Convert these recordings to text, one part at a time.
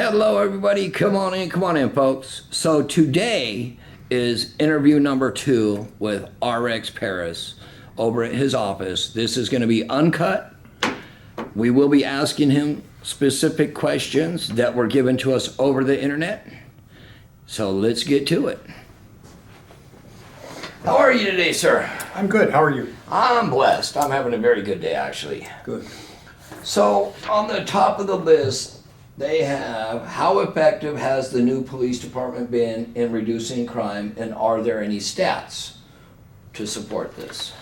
Hello, everybody. Come on in, folks. So today is interview number 2 with RX Parris over at his office. This is going to be uncut. We will be asking him specific questions that were given to us over the internet. So let's get to it. How are you today, sir? I'm good. How are you? I'm blessed. I'm having a very good day, actually. Good. So on the top of the list, they have, how effective has the new police department been in reducing crime, and are there any stats to support this?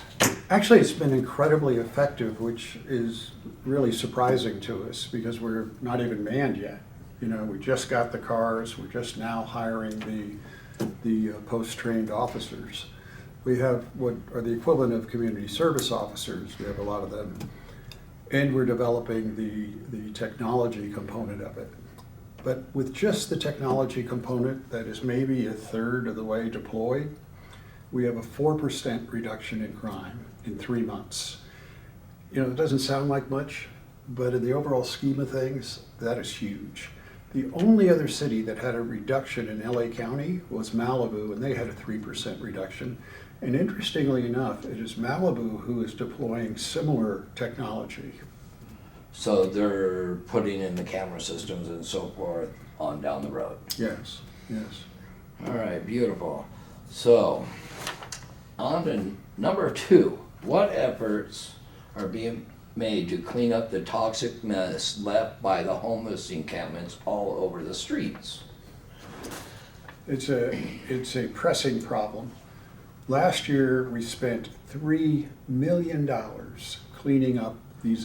Actually, it's been incredibly effective, which is really surprising to us because we're not even manned yet. You know, we just got the cars. We're just now hiring the post-trained officers. We have what are the equivalent of community service officers. We have a lot of them. And we're developing the technology component of it. But with just the technology component that is maybe a third of the way deployed, we have a 4% reduction in crime in 3 months. You know, it doesn't sound like much, but in the overall scheme of things, that is huge. The only other city that had a reduction in LA County was Malibu, and they had a 3% reduction. And interestingly enough, it is Malibu who is deploying similar technology. So they're putting in the camera systems and so forth on down the road. Yes, yes. All right, beautiful. So on to number 2, what efforts are being made to clean up the toxic mess left by the homeless encampments all over the streets? It's a pressing problem. Last year, we spent $3 million cleaning up these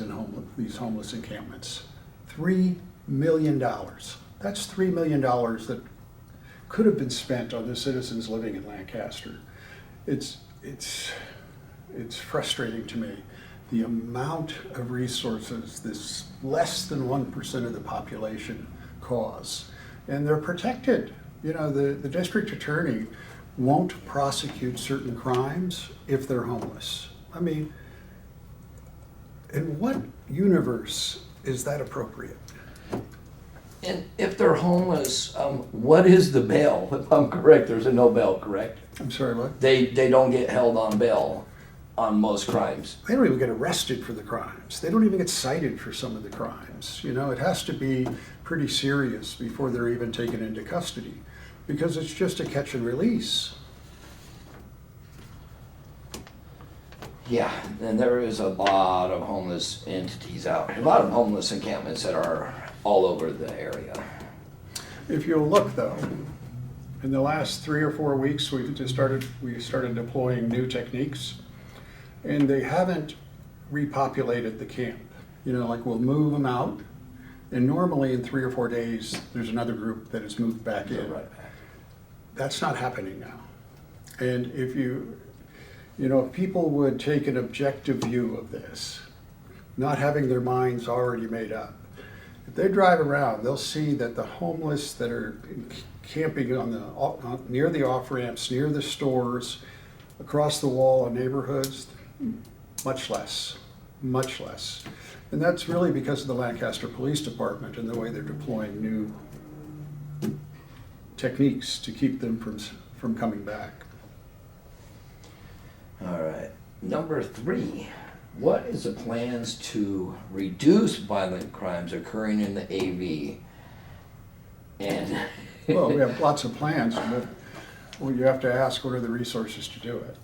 homeless encampments. $3 million. That's $3 million that could have been spent on the citizens living in Lancaster. It's frustrating to me, the amount of resources this less than 1% of the population cause. And they're protected. You know, the district attorney won't prosecute certain crimes if they're homeless. I mean, in what universe is that appropriate? And if they're homeless, what is the bail? If I'm correct, there's a no bail, correct? I'm sorry, what? They don't get held on bail on most crimes. They don't even get arrested for the crimes. They don't even get cited for some of the crimes. You know, it has to be pretty serious before they're even taken into custody, because it's just a catch and release. Yeah, and there is a lot of homeless entities out, a lot of homeless encampments that are all over the area. If you'll look though, in the last 3 or 4 weeks, we started deploying new techniques, and they haven't repopulated the camp. You know, like we'll move them out, and normally in 3 or 4 days, there's another group that is moved back in. Right. That's not happening now. And if if people would take an objective view of this, not having their minds already made up, if they drive around, they'll see that the homeless that are camping near the off-ramps, near the stores, across the wall in neighborhoods, much less. And that's really because of the Lancaster Police Department and the way they're deploying new techniques to keep them from coming back. All right. Number 3, what is the plans to reduce violent crimes occurring in the AV? And Well, we have lots of plans, but well, you have to ask, what are the resources to do it?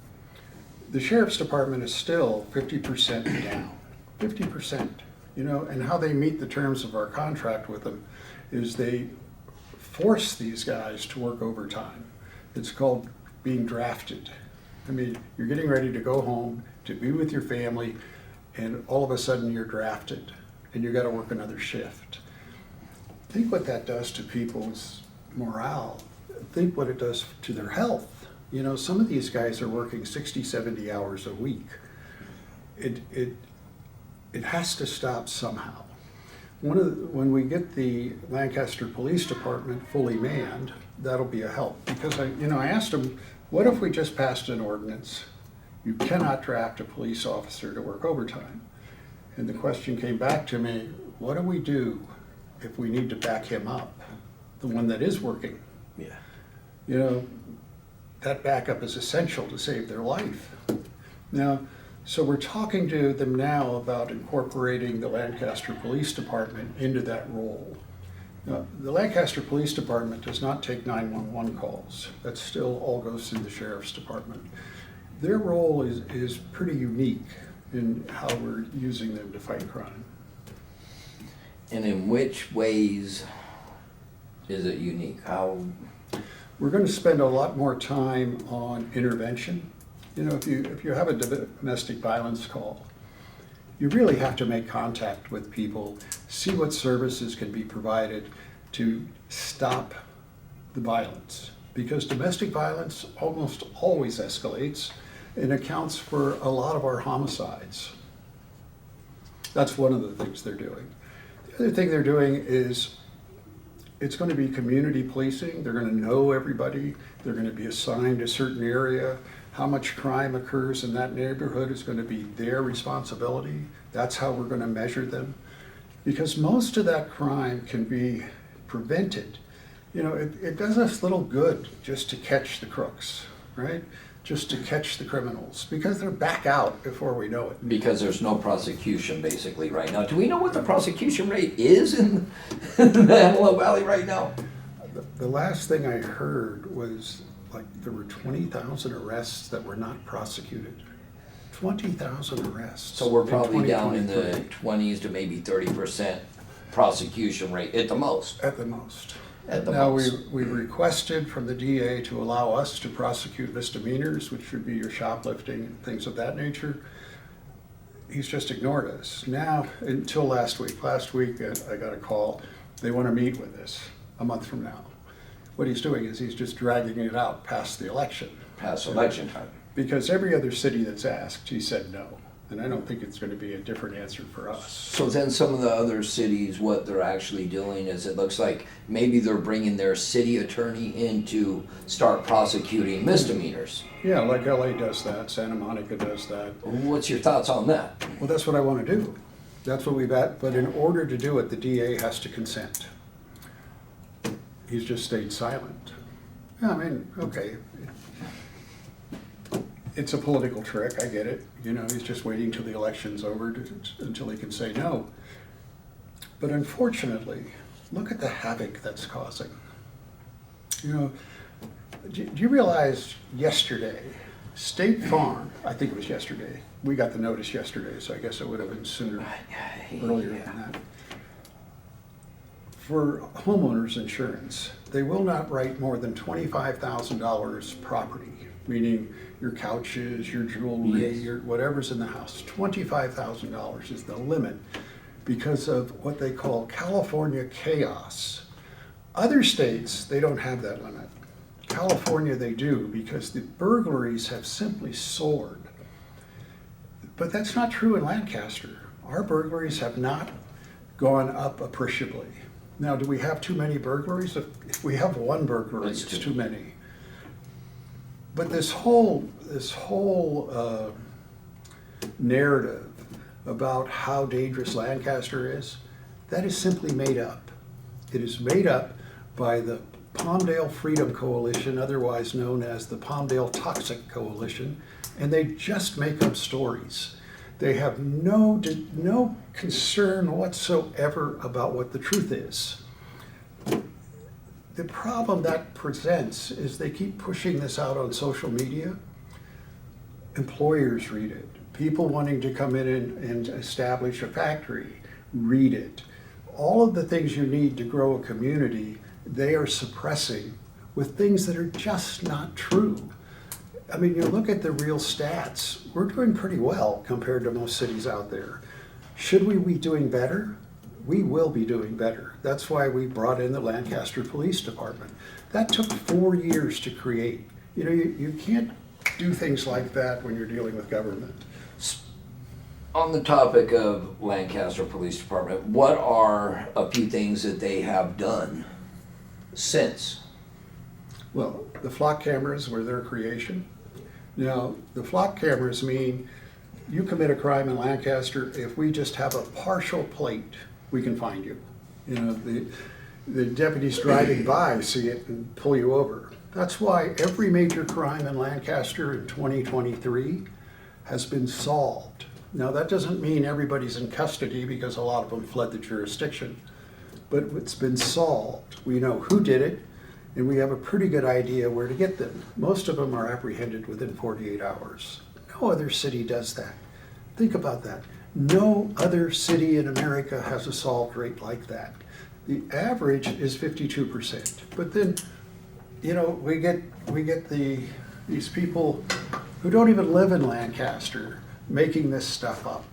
The Sheriff's Department is still 50% down, 50%. You know, and how they meet the terms of our contract with them is they force these guys to work overtime. It's called being drafted. I mean, you're getting ready to go home to be with your family, and all of a sudden you're drafted, and you got to work another shift. Think what that does to people's morale. Think what it does to their health. You know, some of these guys are working 60, 70 hours a week. It has to stop somehow. When we get the Lancaster Police Department fully manned, that'll be a help. Because I asked them, what if we just passed an ordinance? You cannot draft a police officer to work overtime. And the question came back to me, what do we do if we need to back him up, the one that is working. Yeah. You know, that backup is essential to save their life. Now, so we're talking to them now about incorporating the Lancaster Police Department into that role. Now, the Lancaster Police Department does not take 911 calls. That still all goes through the Sheriff's Department. Their role is pretty unique in how we're using them to fight crime. And in which ways is it unique? How? We're going to spend a lot more time on intervention. You know, if you have a domestic violence call, you really have to make contact with people, see what services can be provided to stop the violence. Because domestic violence almost always escalates and accounts for a lot of our homicides. That's one of the things they're doing. The other thing they're doing is it's going to be community policing. They're going to know everybody. They're going to be assigned a certain area. How much crime occurs in that neighborhood is going to be their responsibility. That's how we're going to measure them. Because most of that crime can be prevented. You know, it does us little good just to catch the crooks, right? Just to catch the criminals, because they're back out before we know it. Because there's no prosecution basically right now. Do we know what the prosecution rate is in the Antelope Valley right now? The last thing I heard was like there were 20,000 arrests that were not prosecuted. 20,000 arrests. So we're probably down in the 2023. 20s to maybe 30% prosecution rate at the most. At the most. At the Now, most. we requested from the DA to allow us to prosecute misdemeanors, which would be your shoplifting and things of that nature. He's just ignored us. Now, until last week. Last week, I got a call. They want to meet with us a month from now. What he's doing is he's just dragging it out past the election. Past election time. Because every other city that's asked, he said no. And I don't think it's going to be a different answer for us. So then some of the other cities, what they're actually doing is it looks like maybe they're bringing their city attorney in to start prosecuting misdemeanors. Yeah, like LA does that, Santa Monica does that. What's your thoughts on that? Well, that's what I want to do. That's what we've at, but in order to do it, the DA has to consent. He's just stayed silent. Yeah, I mean, okay. It's a political trick, I get it. You know, he's just waiting till the election's over until he can say no. But unfortunately, look at the havoc that's causing. You know, do you realize yesterday, State Farm, I think it was yesterday, we got the notice yesterday, so I guess it would have been sooner, earlier than that. For homeowners insurance, they will not write more than $25,000 property, meaning your couches, your jewelry, Yes. your whatever's in the house. $25,000 is the limit because of what they call California chaos. Other states, they don't have that limit. California, they do, because the burglaries have simply soared. But that's not true in Lancaster. Our burglaries have not gone up appreciably. Now, do we have too many burglaries? If we have one burglary, That's it's too too many. But this whole narrative about how dangerous Lancaster is, that is simply made up. It is made up by the Palmdale Freedom Coalition, otherwise known as the Palmdale Toxic Coalition, and they just make up stories. They have no concern whatsoever about what the truth is. The problem that presents is they keep pushing this out on social media. Employers read it. People wanting to come in and establish a factory read it. All of the things you need to grow a community, they are suppressing with things that are just not true. I mean, you look at the real stats, we're doing pretty well compared to most cities out there. Should we be doing better? We will be doing better. That's why we brought in the Lancaster Police Department. That took 4 years to create. You know, you can't do things like that when you're dealing with government. On the topic of Lancaster Police Department, what are a few things that they have done since? Well, the flock cameras were their creation. Now, the flock cameras mean you commit a crime in Lancaster, if we just have a partial plate, we can find you. You know, the deputies driving by see it and pull you over. That's why every major crime in Lancaster in 2023 has been solved. Now, that doesn't mean everybody's in custody because a lot of them fled the jurisdiction, but it's been solved. We know who did it, and we have a pretty good idea where to get them. Most of them are apprehended within 48 hours. No other city does that. Think about that. No other city in America has a solved rate like that. The average is 52%. But then, you know, we get these people who don't even live in Lancaster making this stuff up.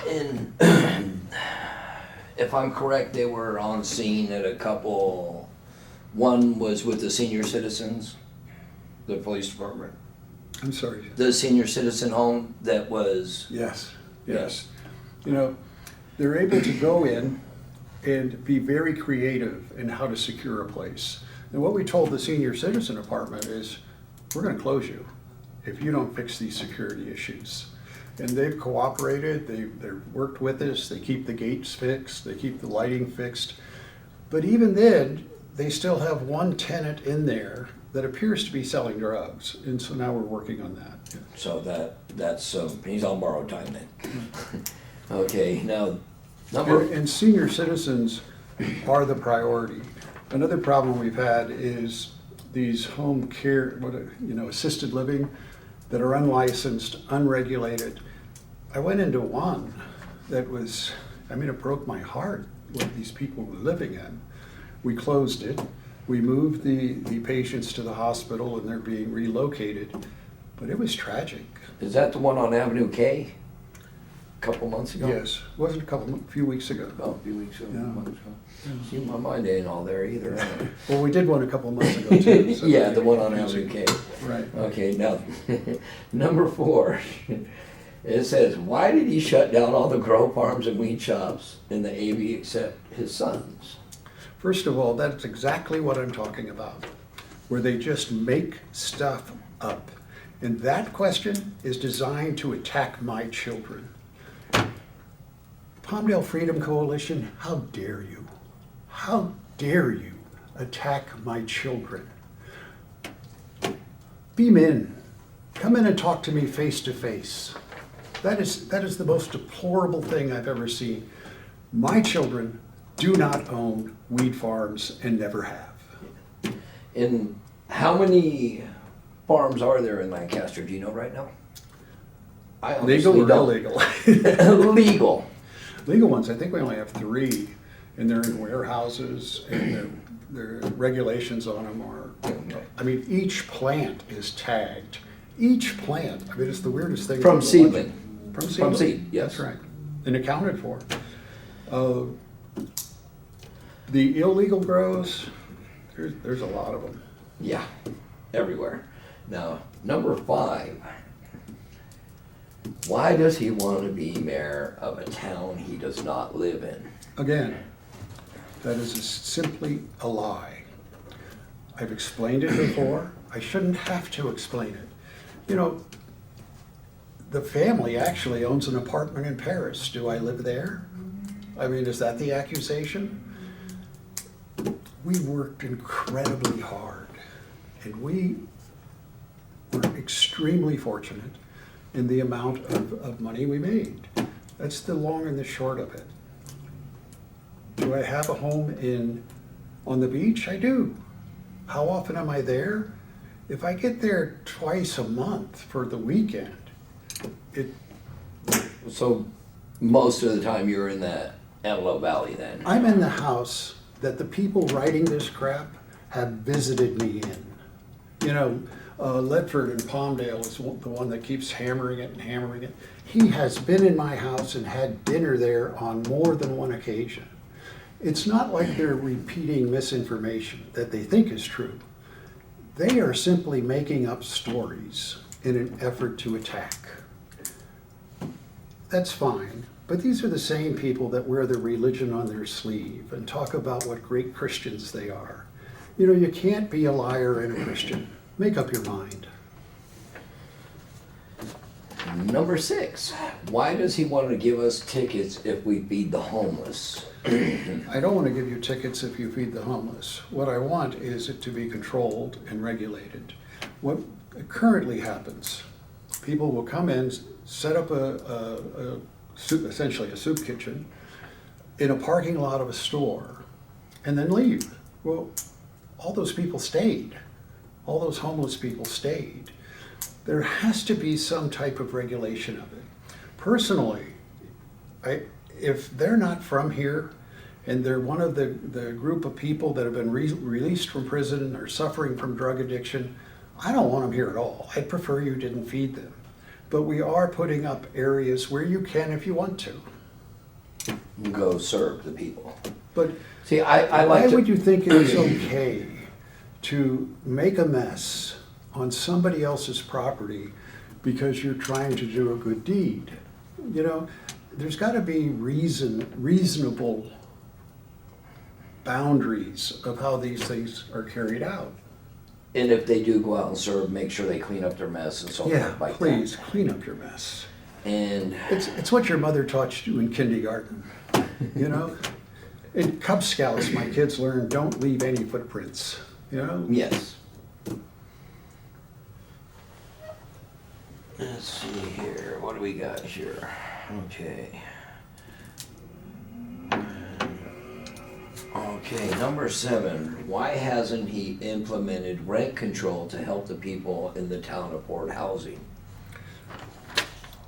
And if I'm correct, they were on scene at a couple. One was with the senior citizens, the police department. I'm sorry. The senior citizen home that was. Yes. You know, they're able to go in and be very creative in how to secure a place. And what we told the senior citizen apartment is, we're going to close you if you don't fix these security issues. And they've cooperated, they've worked with us, they keep the gates fixed, they keep the lighting fixed. But even then, they still have one tenant in there that appears to be selling drugs. And so now we're working on that. So that's he's on borrowed time then. Okay, now And senior citizens are the priority. Another problem we've had is these home care, assisted living that are unlicensed, unregulated. I went into one that was, it broke my heart what these people were living in. We closed it. We moved the patients to the hospital and they're being relocated, but it was tragic. Is that the one on Avenue K? A couple months ago? Yes, it wasn't a few weeks ago. Oh, a few weeks ago. Yeah. Months ago. See, my mind ain't all there either. Well, we did one a couple months ago too. So Yeah, the one on Avenue K. Right. Okay, now, number 4. It says, why did he shut down all the grow farms and weed shops in the AV except his sons? First of all, that's exactly what I'm talking about, where they just make stuff up. And that question is designed to attack my children. Palmdale Freedom Coalition, how dare you? How dare you attack my children? Beam in. Come in and talk to me face to face. That is the most deplorable thing I've ever seen. My children do not own weed farms and never have. And how many farms are there in Lancaster? Do you know right now? I Legal or don't. illegal? Legal. Legal ones, I think we only have 3, and they're in warehouses, and their regulations on them are, each plant is tagged. Each plant, it's the weirdest thing. From seedling. From seedling? From seed, yes. That's right. And accounted for. The illegal grows, there's a lot of them. Yeah, everywhere. Now, number 5. Why does he want to be mayor of a town he does not live in? Again, That is simply a lie. I've explained it before. I shouldn't have to explain it. You know, the family actually owns an apartment in Parris. Do I live there? Is that the accusation? We worked incredibly hard, and we were extremely fortunate in the amount of money we made. That's the long and the short of it. Do I have a home on the beach? I do. How often am I there? If I get there twice a month for the weekend, So most of the time you're in that Antelope Valley then? I'm in the house that the people writing this crap have visited me in. You know, Ledford in Palmdale is the one that keeps hammering it and hammering it. He has been in my house and had dinner there on more than one occasion. It's not like they're repeating misinformation that they think is true. They are simply making up stories in an effort to attack. That's fine, but these are the same people that wear their religion on their sleeve and talk about what great Christians they are. You know, you can't be a liar and a Christian. Make up your mind. Number 6, why does he want to give us tickets if we feed the homeless? I don't want to give you tickets if you feed the homeless. What I want is it to be controlled and regulated. What currently happens, people will come in, set up a soup, essentially a soup kitchen, in a parking lot of a store, and then leave. Well, all those people stayed. All those homeless people stayed. There has to be some type of regulation of it. Personally, if they're not from here and they're one of the group of people that have been released from prison or suffering from drug addiction, I don't want them here at all. I'd prefer you didn't feed them. But we are putting up areas where you can if you want to. Go serve the people. But see, I like why to, would you think it's okay to make a mess on somebody else's property because you're trying to do a good deed? You know, there's got to be reasonable boundaries of how these things are carried out. and if they do go out and serve, make sure they clean up their mess and so Yeah, forth like please, that. clean up your mess. And It's what your mother taught you in kindergarten, you know? In Cub Scouts, my kids learned, don't leave any footprints, you know? yes. Let's see here. What do we got here? Okay. Okay, number 7. Why hasn't he implemented rent control to help the people in the town afford housing?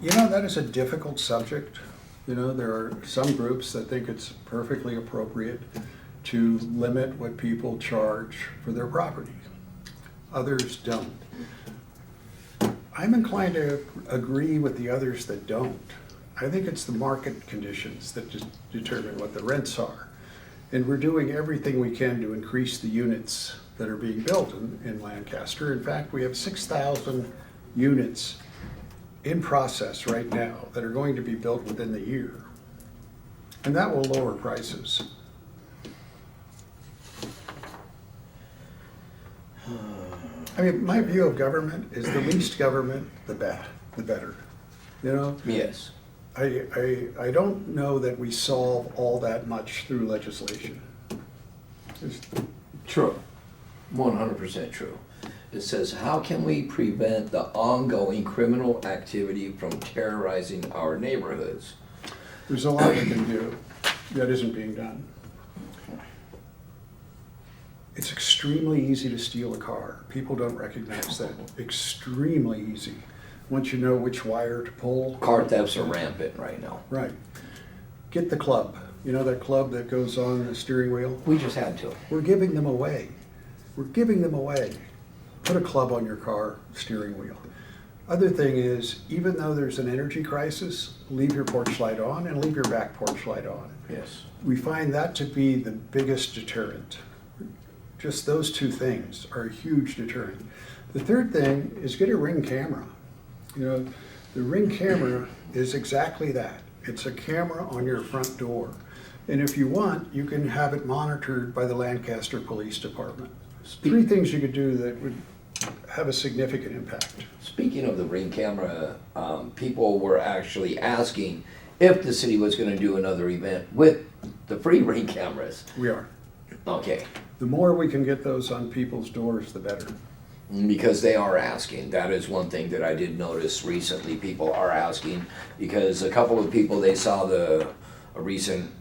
You know, that is a difficult subject. You know, there are some groups that think it's perfectly appropriate to limit what people charge for their property. Others don't. I'm inclined to agree with the others that don't. I think it's the market conditions that just determine what the rents are. And we're doing everything we can to increase the units that are being built in Lancaster. In fact, we have 6,000 units in process right now that are going to be built within the year. And that will lower prices. I mean, my view of government is the least government, the better. You know, Yes. I don't know that we solve all that much through legislation. It's- True. 100% true. It says, how can we prevent the ongoing criminal activity from terrorizing our neighborhoods? There's a lot we can do that isn't being done. It's extremely easy to steal a car. People don't recognize that. Extremely easy. Once you know which wire to pull. Car thefts are rampant right now. Right. Get the club. You know that club that goes on the steering wheel? We just had to. We're giving them away. We're giving them away. Put a club on your car steering wheel. Other thing is, even though there's an energy crisis, leave your porch light on and leave your back porch light on. Yes. We find that to be the biggest deterrent. Just those two things are a huge deterrent. The third thing is get a Ring camera. You know, the Ring camera is exactly that. It's a camera on your front door. And if you want, you can have it monitored by the Lancaster Police Department. 3 things you could do that would have a significant impact. Speaking of the Ring camera, people were actually asking if the city was going to do another event with the free Ring cameras. We are. Okay. The more we can get those on people's doors, the better. Because they are asking. That is one thing that I did notice recently. People are asking because a couple of people, they saw a recent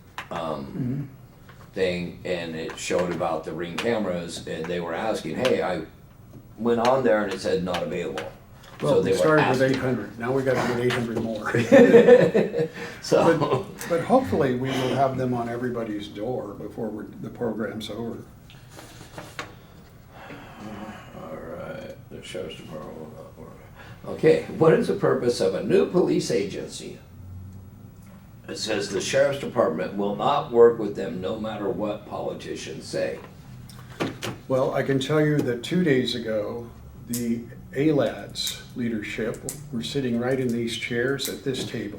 thing and it showed about the Ring cameras and they were asking, hey, I went on there and it said not available. Well, they we were started with asking. 800. Now we got to get 800 more. So, But hopefully we will have them on everybody's door before the program's over. all right, the sheriff's department will not work. Okay, what is the purpose of a new police agency? It says the sheriff's department will not work with them no matter what politicians say. Well, I can tell you that 2 days ago, the ALADS leadership were sitting right in these chairs at this table.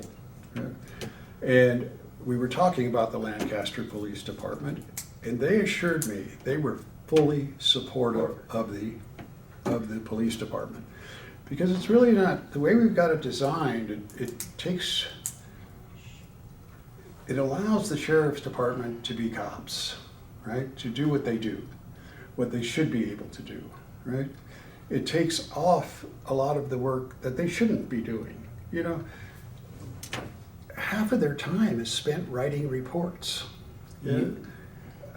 And we were talking about the Lancaster Police Department, and they assured me they were fully supportive of the police department. Because it's really not, the way we've got it designed, it allows the sheriff's department to be cops, right? To do what they do, what they should be able to do, right? It takes off a lot of the work that they shouldn't be doing. You know, half of their time is spent writing reports. Yeah.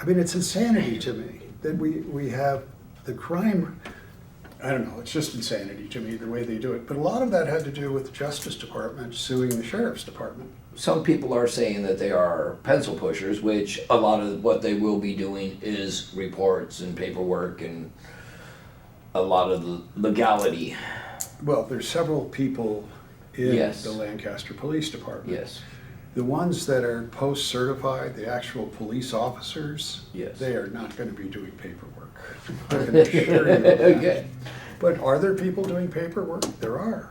I mean, it's insanity to me that we have the crime. I don't know, it's just insanity to me the way they do it. But a lot of that had to do with the Justice Department suing the Sheriff's Department. Some people are saying that they are pencil pushers, which a lot of what they will be doing is reports and paperwork and a lot of the legality. Well, there's several people in Yes. the Lancaster Police Department. Yes. The ones that are post-certified, the actual police officers, Yes. they are not going to be doing paperwork. I can assure you of that. Okay. But are there people doing paperwork? There are.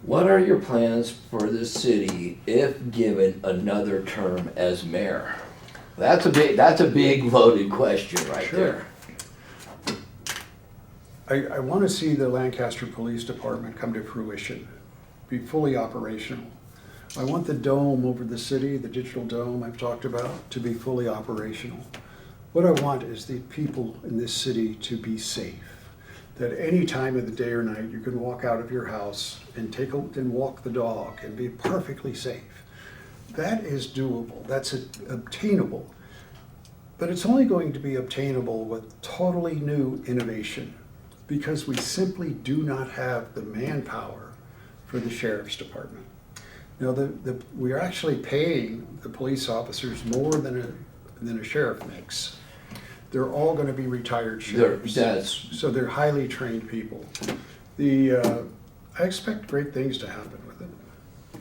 What are your plans for the city if given another term as mayor? That's a big loaded question right Sure. there. I want to see the Lancaster Police Department come to fruition, be fully operational. I want the dome over the city, the digital dome I've talked about, to be fully operational. What I want is the people in this city to be safe. That any time of the day or night you can walk out of your house and walk the dog and be perfectly safe. That is doable. That's obtainable. But it's only going to be obtainable with totally new innovation because we simply do not have the manpower for the Sheriff's Department. You know, we are actually paying the police officers more than a sheriff makes. They're all going to be retired sheriffs. So they're highly trained people. I expect great things to happen with it.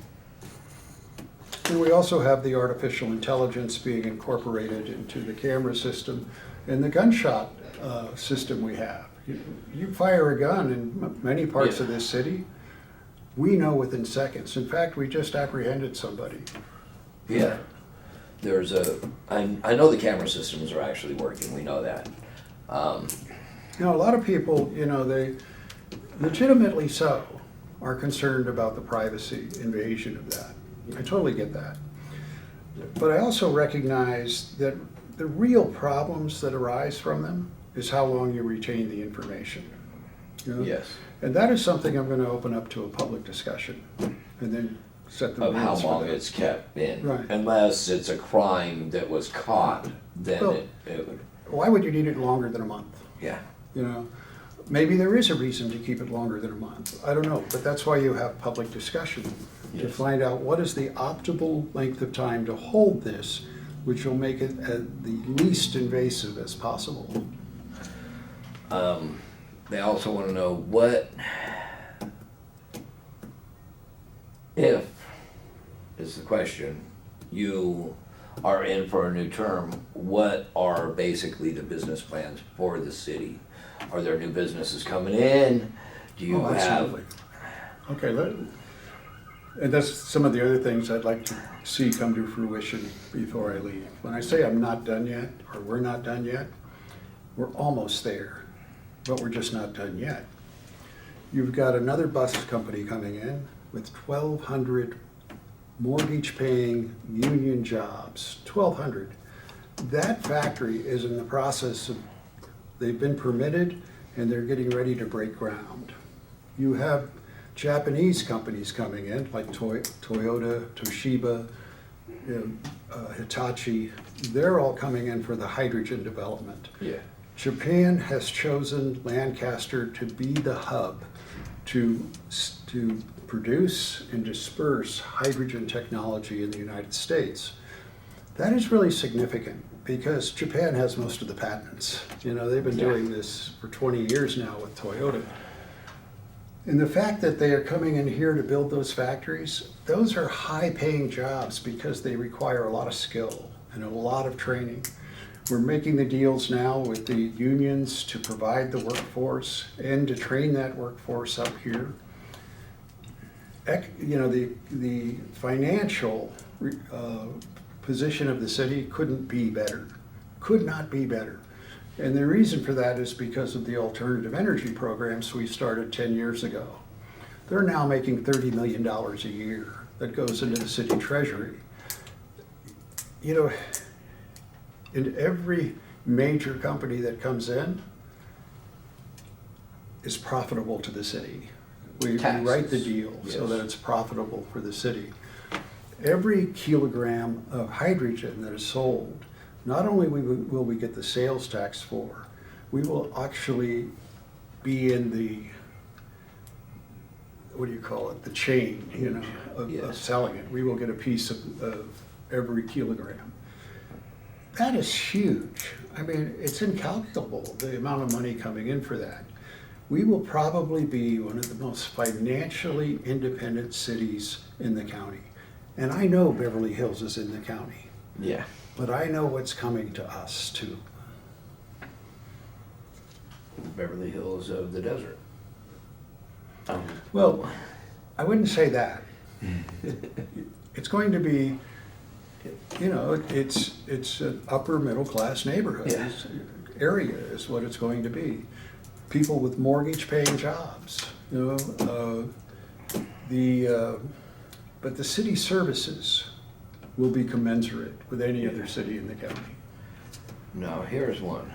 And we also have the artificial intelligence being incorporated into the camera system and the gunshot system we have. You fire a gun in many parts of this city, we know within seconds. In fact, we just apprehended somebody. Yeah. I know the camera systems are actually working, we know that. You know, a lot of people, you know, they legitimately so are concerned about the privacy invasion of that. I totally get that. But I also recognize that the real problems that arise from them is how long you retain the information. You know? Yes. And that is something I'm going to open up to a public discussion and then set the Of how rules for long that. it's kept in. Right. Unless it's a crime that was caught, then Well- it would, Why would you need it longer than a month? yeah. You know, maybe there is a reason to keep it longer than a month. I don't know, but that's why you have public discussion to Yes. find out what is the optimal length of time to hold this, which will make it the least invasive as possible. They also want to know what if, is the question, you are in for a new term, what are basically the business plans for the city? Are there new businesses coming in? Do you have? Absolutely. Okay, and that's some of the other things I'd like to see come to fruition before I leave. When I say I'm not done yet, or we're not done yet, we're almost there, but we're just not done yet. You've got another bus company coming in with 1,200 mortgage-paying union jobs, 1,200. That factory is in the process of, they've been permitted and they're getting ready to break ground. You have Japanese companies coming in, like Toyota, Toshiba, Hitachi. They're all coming in for the hydrogen development. Yeah. Japan has chosen Lancaster to be the hub to produce and disperse hydrogen technology in the United States. That is really significant because Japan has most of the patents. You know, they've been doing this for 20 years now with Toyota. And the fact that they are coming in here to build those factories, those are high-paying jobs because they require a lot of skill and a lot of training. We're making the deals now with the unions to provide the workforce and to train that workforce up here. You know, the financial position of the city couldn't be better, Could not be better. And the reason for that is because of the alternative energy programs we started 10 years ago. They're now making $30 million a year that goes into the city treasury. You know, in every major company that comes in is profitable to the city. We write the deal so that it's profitable for the city. Every kilogram of hydrogen that is sold, not only will we get the sales tax for, we will actually be in the, what do you call it, the chain, you know, of selling it. We will get a piece of every kilogram. That is huge. I mean, it's incalculable, the amount of money coming in for that. We will probably be one of the most financially independent cities in the county. And I know Beverly Hills is in the county. Yeah. But I know what's coming to us too. Beverly Hills of the desert. Well, I wouldn't say that. It's going to be, you know, it's an upper middle class neighborhood. Yeah. Area is what it's going to be. People with mortgage paying jobs, you know, but the city services will be commensurate with any other city in the county. Now, here's one.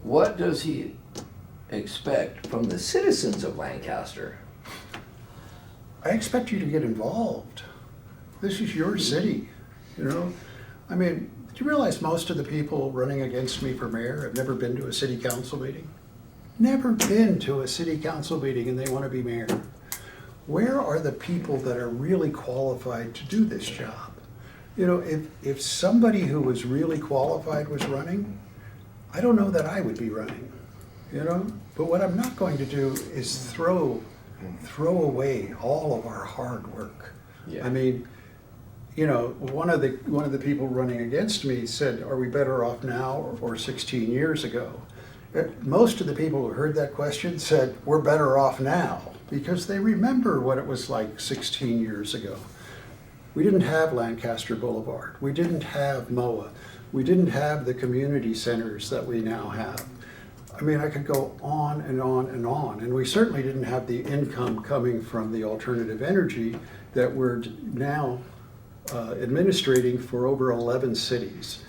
What does he expect from the citizens of Lancaster? I expect you to get involved. This is your city, you know? I mean, do you realize most of the people running against me for mayor have never been to a city council meeting? Never been to a city council meeting and they want to be mayor. Where are the people that are really qualified to do this job? You know, if somebody who was really qualified was running, I don't know that I would be running, you know? But what I'm not going to do is throw away all of our hard work. Yeah. I mean, you know, one of the people running against me said, "Are we better off now or 16 years ago?" Most of the people who heard that question said, "We're better off now," because they remember what it was like 16 years ago. We didn't have Lancaster Boulevard. We didn't have MOA. We didn't have the community centers that we now have. I mean, I could go on and on and on. And we certainly didn't have the income coming from the alternative energy that we're now administrating for over 11 cities.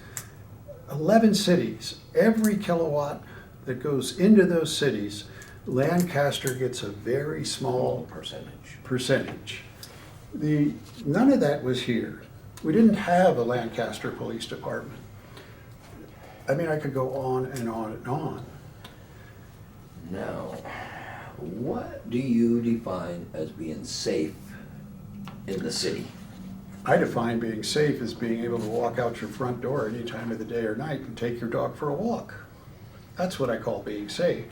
11 cities. Every kilowatt that goes into those cities, Lancaster gets a very small percentage. None of that was here. We didn't have a Lancaster Police Department. I mean, I could go on and on and on. Now, what do you define as being safe in the city? I define being safe as being able to walk out your front door any time of the day or night and take your dog for a walk. That's what I call being safe.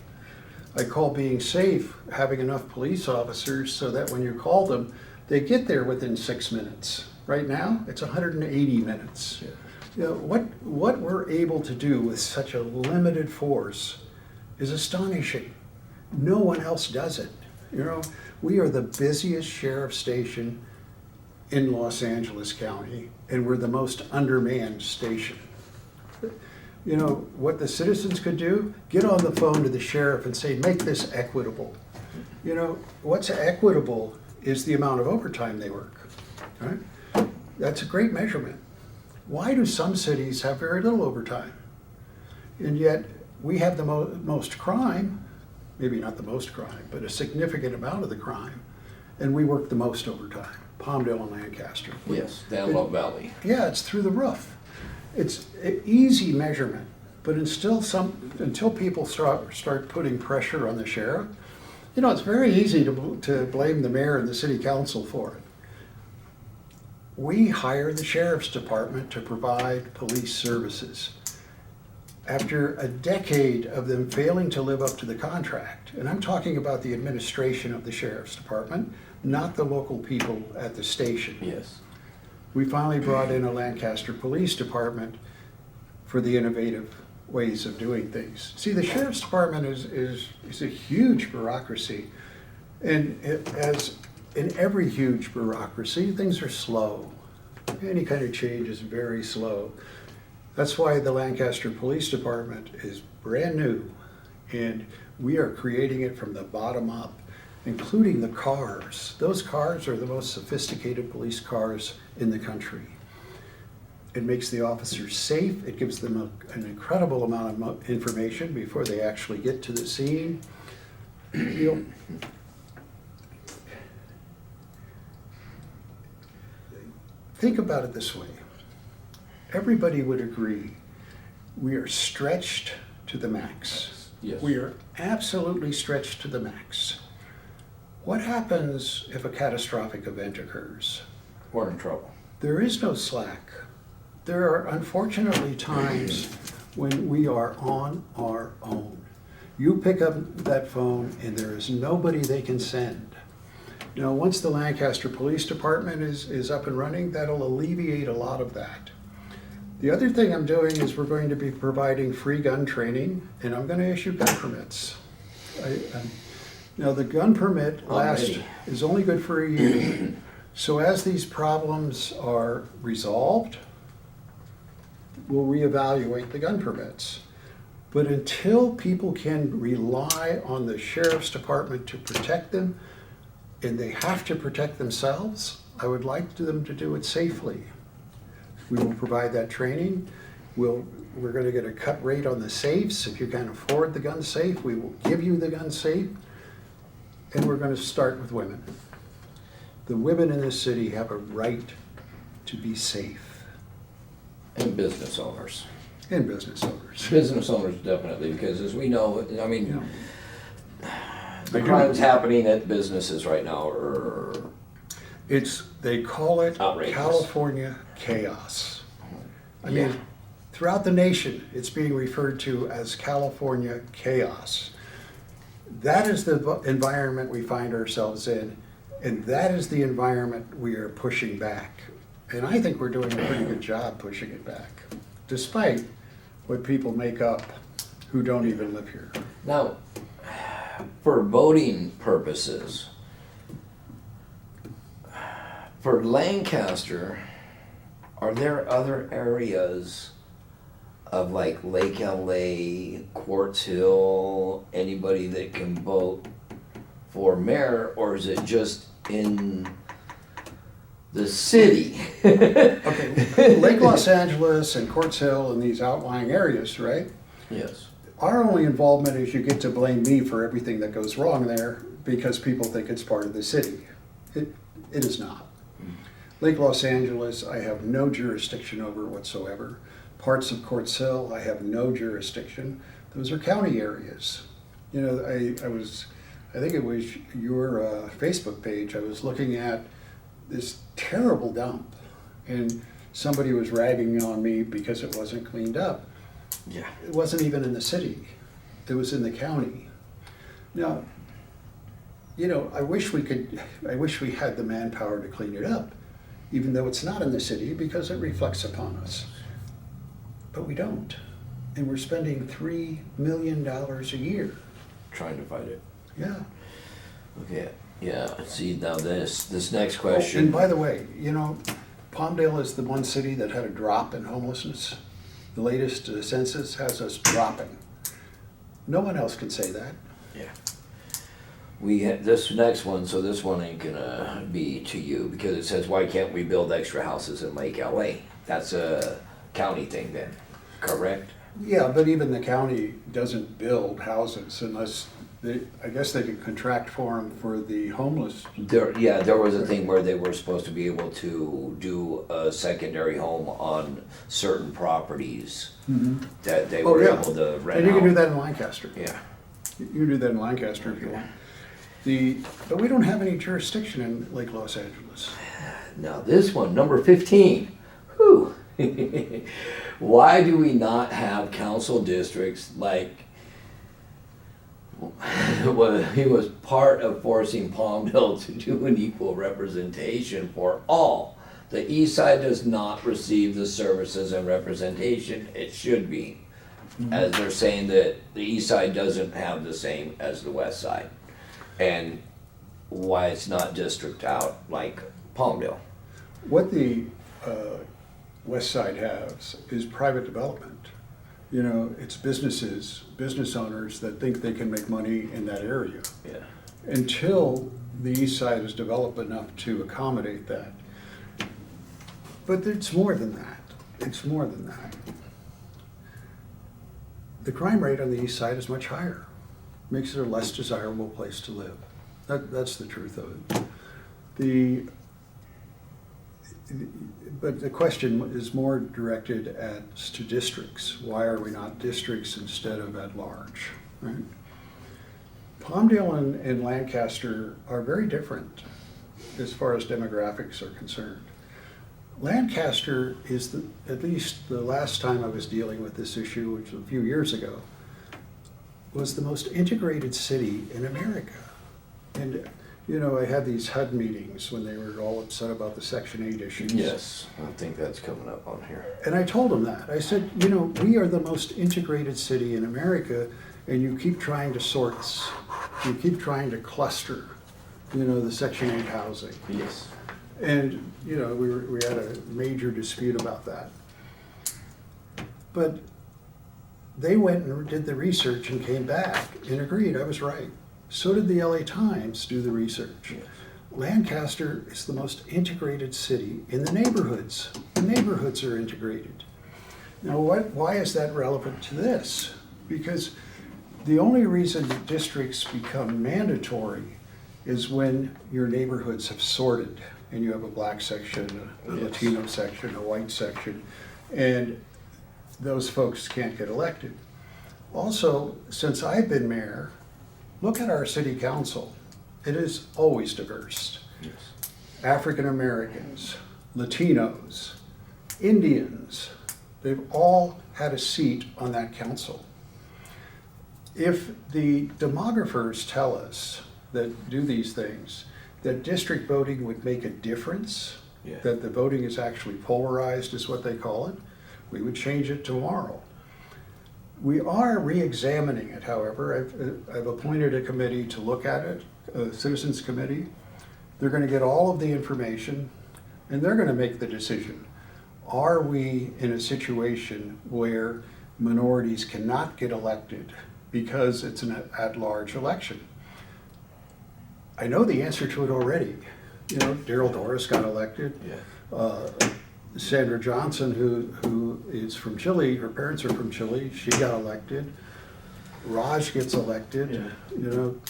I call being safe having enough police officers so that when you call them, they get there within 6 minutes. Right now, it's 180 minutes. Yeah. You know, what we're able to do with such a limited force is astonishing. No one else does it. You know, we are the busiest sheriff's station in Los Angeles County, and we're the most undermanned station. You know, what the citizens could do, get on the phone to the sheriff and say, make this equitable. You know, what's equitable is the amount of overtime they work, right? That's a great measurement. Why do some cities have very little overtime? And yet we have the most crime, maybe not the most crime, but a significant amount of the crime, and we work the most overtime, Palmdale and Lancaster. Yes, down Love Valley. Yeah, it's through the roof. It's an easy measurement, but until people start putting pressure on the sheriff, you know, it's very easy to blame the mayor and the city council for it. We hire the sheriff's department to provide police services. After a decade of them failing to live up to the contract, and I'm talking about the administration of the sheriff's department, not the local people at the station. Yes. We finally brought in a Lancaster Police Department for the innovative ways of doing things. See, the Sheriff's Department is a huge bureaucracy, and as in every huge bureaucracy, things are slow. Any kind of change is very slow. That's why the Lancaster Police Department is brand new, and we are creating it from the bottom up, including the cars. Those cars are the most sophisticated police cars in the country. It makes the officers safe. It gives them an incredible amount of information before they actually get to the scene. You know, think about it this way. Everybody would agree we are stretched to the max. Yes. We are absolutely stretched to the max. What happens if a catastrophic event occurs? We're in trouble. There is no slack. There are unfortunately times when we are on our own. You pick up that phone and there is nobody they can send. Now, once the Lancaster Police Department is up and running, that'll alleviate a lot of that. The other thing I'm doing is we're going to be providing free gun training, and I'm going to issue gun permits. Now, the gun permit is only good for a year. So as these problems are resolved, we'll reevaluate the gun permits. But until people can rely on the sheriff's department to protect them, and they have to protect themselves, I would like them to do it safely. We will provide that training. We're going to get a cut rate on the safes. If you can't afford the gun safe, we will give you the gun safe. And we're going to start with women. The women in this city have a right to be safe. And business owners. And business owners. Business owners, definitely, because as we know, I mean, the I do- crimes happening at businesses right now are They call it outrageous. California chaos. I Yeah. mean, throughout the nation, it's being referred to as California chaos. That is the environment we find ourselves in, and that is the environment we are pushing back. And I think we're doing a pretty good job pushing it back, despite what people make up who don't even live here. now, for voting purposes, for Lancaster, are there other areas of like Lake LA, Quartz Hill, anybody that can vote for mayor, or is it just in the city? Okay, Lake Los Angeles and Quartz Hill and these outlying areas, right? Yes. Our only involvement is you get to blame me for everything that goes wrong there because people think it's part of the city. It is not. Lake Los Angeles, I have no jurisdiction over whatsoever. Parts of Quartz Hill, I have no jurisdiction. Those are county areas. You know, I think it was your Facebook page, I was looking at this terrible dump and somebody was ragging on me because it wasn't cleaned up. Yeah. It wasn't even in the city. It was in the county. Now, you know, I wish we had the manpower to clean it up, even though it's not in the city because it reflects upon us. But we don't. And we're spending $3 million a year. Trying to fight it. Yeah. Okay. Yeah. See now this next Oh, question. and by the way, you know, Palmdale is the one city that had a drop in homelessness. The latest census has us dropping. No one else can say that. Yeah. We had this next one, so this one ain't gonna be to you because it says, why can't we build extra houses in Lake LA? That's a county thing then, correct? Yeah, but even the county doesn't build houses unless I guess they can contract for them for the homeless. There was a thing where they were supposed to be able to do a secondary home on certain properties that they were able to rent And you can out. do that in Lancaster. Yeah. You can do that in Lancaster if you want. But we don't have any jurisdiction in Lake Los Angeles. Now this one, number 15. Whew. Why do we not have council districts like he was part of forcing Palmdale to do an equal representation for all. The east side does not receive the services and representation it should be. As they're saying that the east side doesn't have the same as the west side. And why it's not district out like Palmdale. What the West Side has is private development. You know, it's businesses, business owners that think they can make money in that area. Yeah. Until the East Side is developed enough to accommodate that. But it's more than that. It's more than that. The crime rate on the East Side is much higher. Makes it a less desirable place to live. That's the truth of it. But the question is more directed to districts. Why are we not districts instead of at large? Right? Palmdale and Lancaster are very different as far as demographics are concerned. Lancaster is, at least the last time I was dealing with this issue, which was a few years ago, was the most integrated city in America. And, you know, I had these HUD meetings when they were all upset about the Section 8 issues. Yes, I think that's coming up on here. And I told them that. I said, you know, we are the most integrated city in America, and you keep trying to sort, you keep trying to cluster, you know, the Section 8 housing. Yes. And, you know, we had a major dispute about that. But they went and did the research and came back and agreed I was right. So did the LA Times do the research. Yes. Lancaster is the most integrated city in the neighborhoods. The neighborhoods are integrated. Now, why is that relevant to this? Because the only reason that districts become mandatory is when your neighborhoods have sorted and you have a black section, a Latino section, a white section, and those folks can't get elected. Also, since I've been mayor, look at our city council. It is always diverse. Yes. African Americans, Latinos, Indians, they've all had a seat on that council. If the demographers tell us that do these things, that district voting would make a difference, Yeah. that the voting is actually polarized is what they call it, we would change it tomorrow. We are re-examining it, however. I've appointed a committee to look at it, a citizens committee. They're going to get all of the information and they're going to make the decision. Are we in a situation where minorities cannot get elected because it's an at-large election? I know the answer to it already. You know, Daryl Doris got elected. Yeah. Sandra Johnson, who is from Chile, her parents are from Chile, she got elected. Raj gets elected. Yeah. You know,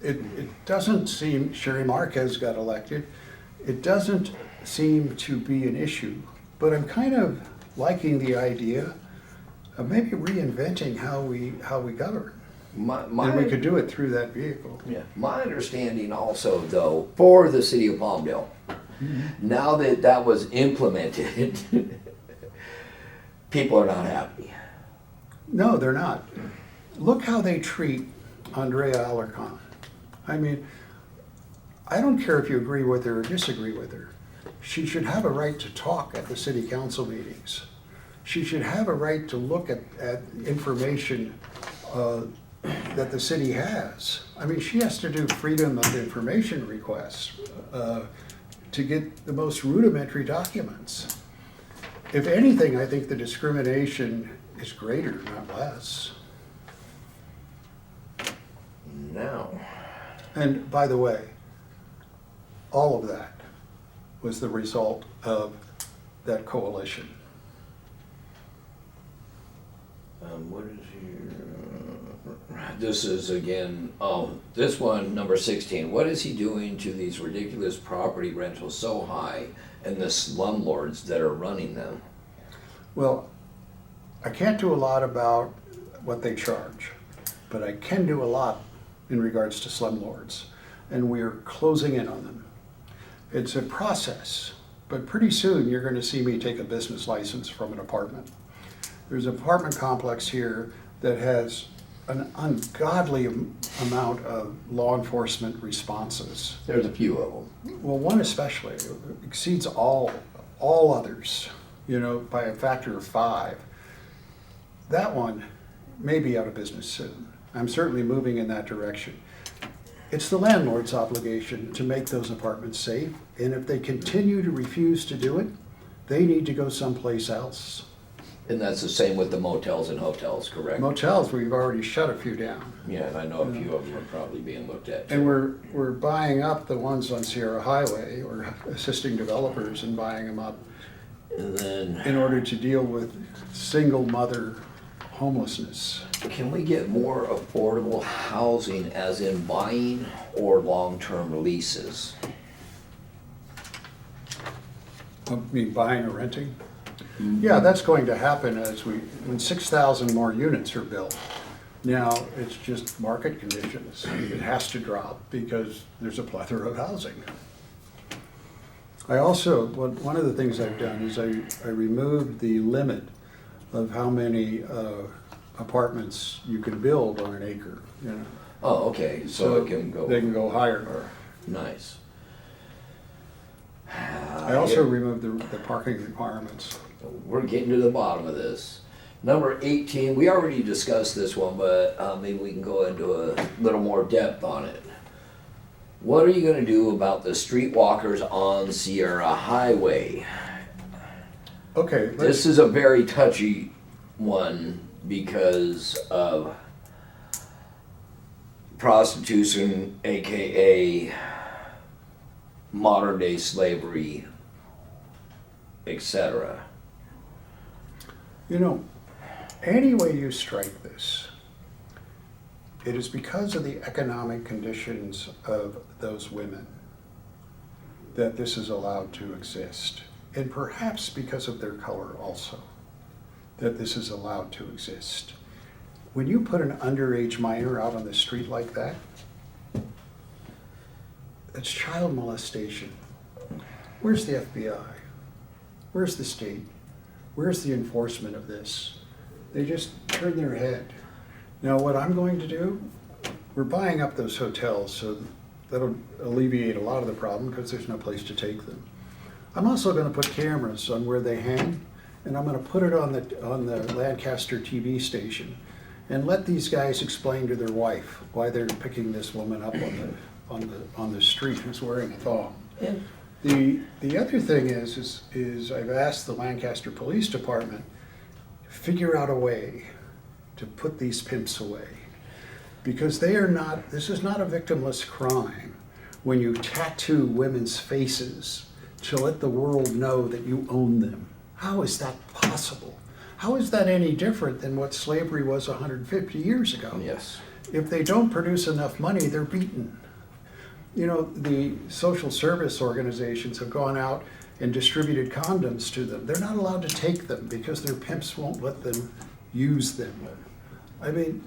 it doesn't seem, Sherry Marquez got elected. It doesn't seem to be an issue, but I'm kind of liking the idea of maybe reinventing how we govern. And we could do it through that vehicle. Yeah. My understanding also, though, for the city of Palmdale, now that that was implemented, people are not happy. No, they're not. Look how they treat Andrea Alarcon. I mean, I don't care if you agree with her or disagree with her. She should have a right to talk at the city council meetings. She should have a right to look at information that the city has. I mean, she has to do freedom of information requests to get the most rudimentary documents. If anything, I think the discrimination is greater, not less. No. And by the way, all of that was the result of that coalition. What is your... This is again, this one, number 16. What is he doing to these ridiculous property rentals so high and the slumlords that are running them? Well, I can't do a lot about what they charge, but I can do a lot in regards to slumlords, and we're closing in on them. It's a process, but pretty soon you're going to see me take a business license from an apartment. There's an apartment complex here that has an ungodly amount of law enforcement responses. There's a few of them. Well, one especially exceeds all others, you know, by a factor of 5. That one may be out of business soon. I'm certainly moving in that direction. It's the landlord's obligation to make those apartments safe, and if they continue to refuse to do it, they need to go someplace else. And that's the same with the motels and hotels, correct? Motels, we've already shut a few down. Yeah, and I know a few of them are probably being looked at. And we're buying up the ones on Sierra Highway, or assisting developers in buying them up And then, in order to deal with single mother homelessness. can we get more affordable housing as in buying or long-term leases? I mean, buying or renting? Yeah, that's going to happen when 6,000 more units are built. Now, it's just market conditions. It has to drop because there's a plethora of housing. I also, one of the things I've done is I removed the limit of how many apartments you can build on an acre, you know. Oh, okay, so it can go. They can go higher. Nice. I also removed the parking requirements. We're getting to the bottom of this. Number 18, we already discussed this one, but maybe we can go into a little more depth on it. What are you going to do about the streetwalkers on Sierra Highway? Okay, This is a very touchy one because of prostitution, aka modern day slavery, etc. you know, any way you strike this, it is because of the economic conditions of those women that this is allowed to exist. And perhaps because of their color also, that this is allowed to exist. When you put an underage minor out on the street like that, it's child molestation. Where's the FBI? Where's the state? Where's the enforcement of this? They just turn their head. Now, what I'm going to do, we're buying up those hotels, so that'll alleviate a lot of the problem because there's no place to take them. I'm also going to put cameras on where they hang, and I'm going to put it on the Lancaster TV station, and let these guys explain to their wife why they're picking this woman up on the street who's wearing a thong. Yeah. The other thing is I've asked the Lancaster Police Department figure out a way to put these pimps away, because this is not a victimless crime when you tattoo women's faces to let the world know that you own them. How is that possible? How is that any different than what slavery was 150 years ago? Yes. If they don't produce enough money, they're beaten. You know, the social service organizations have gone out and distributed condoms to them. They're not allowed to take them because their pimps won't let them use them. I mean,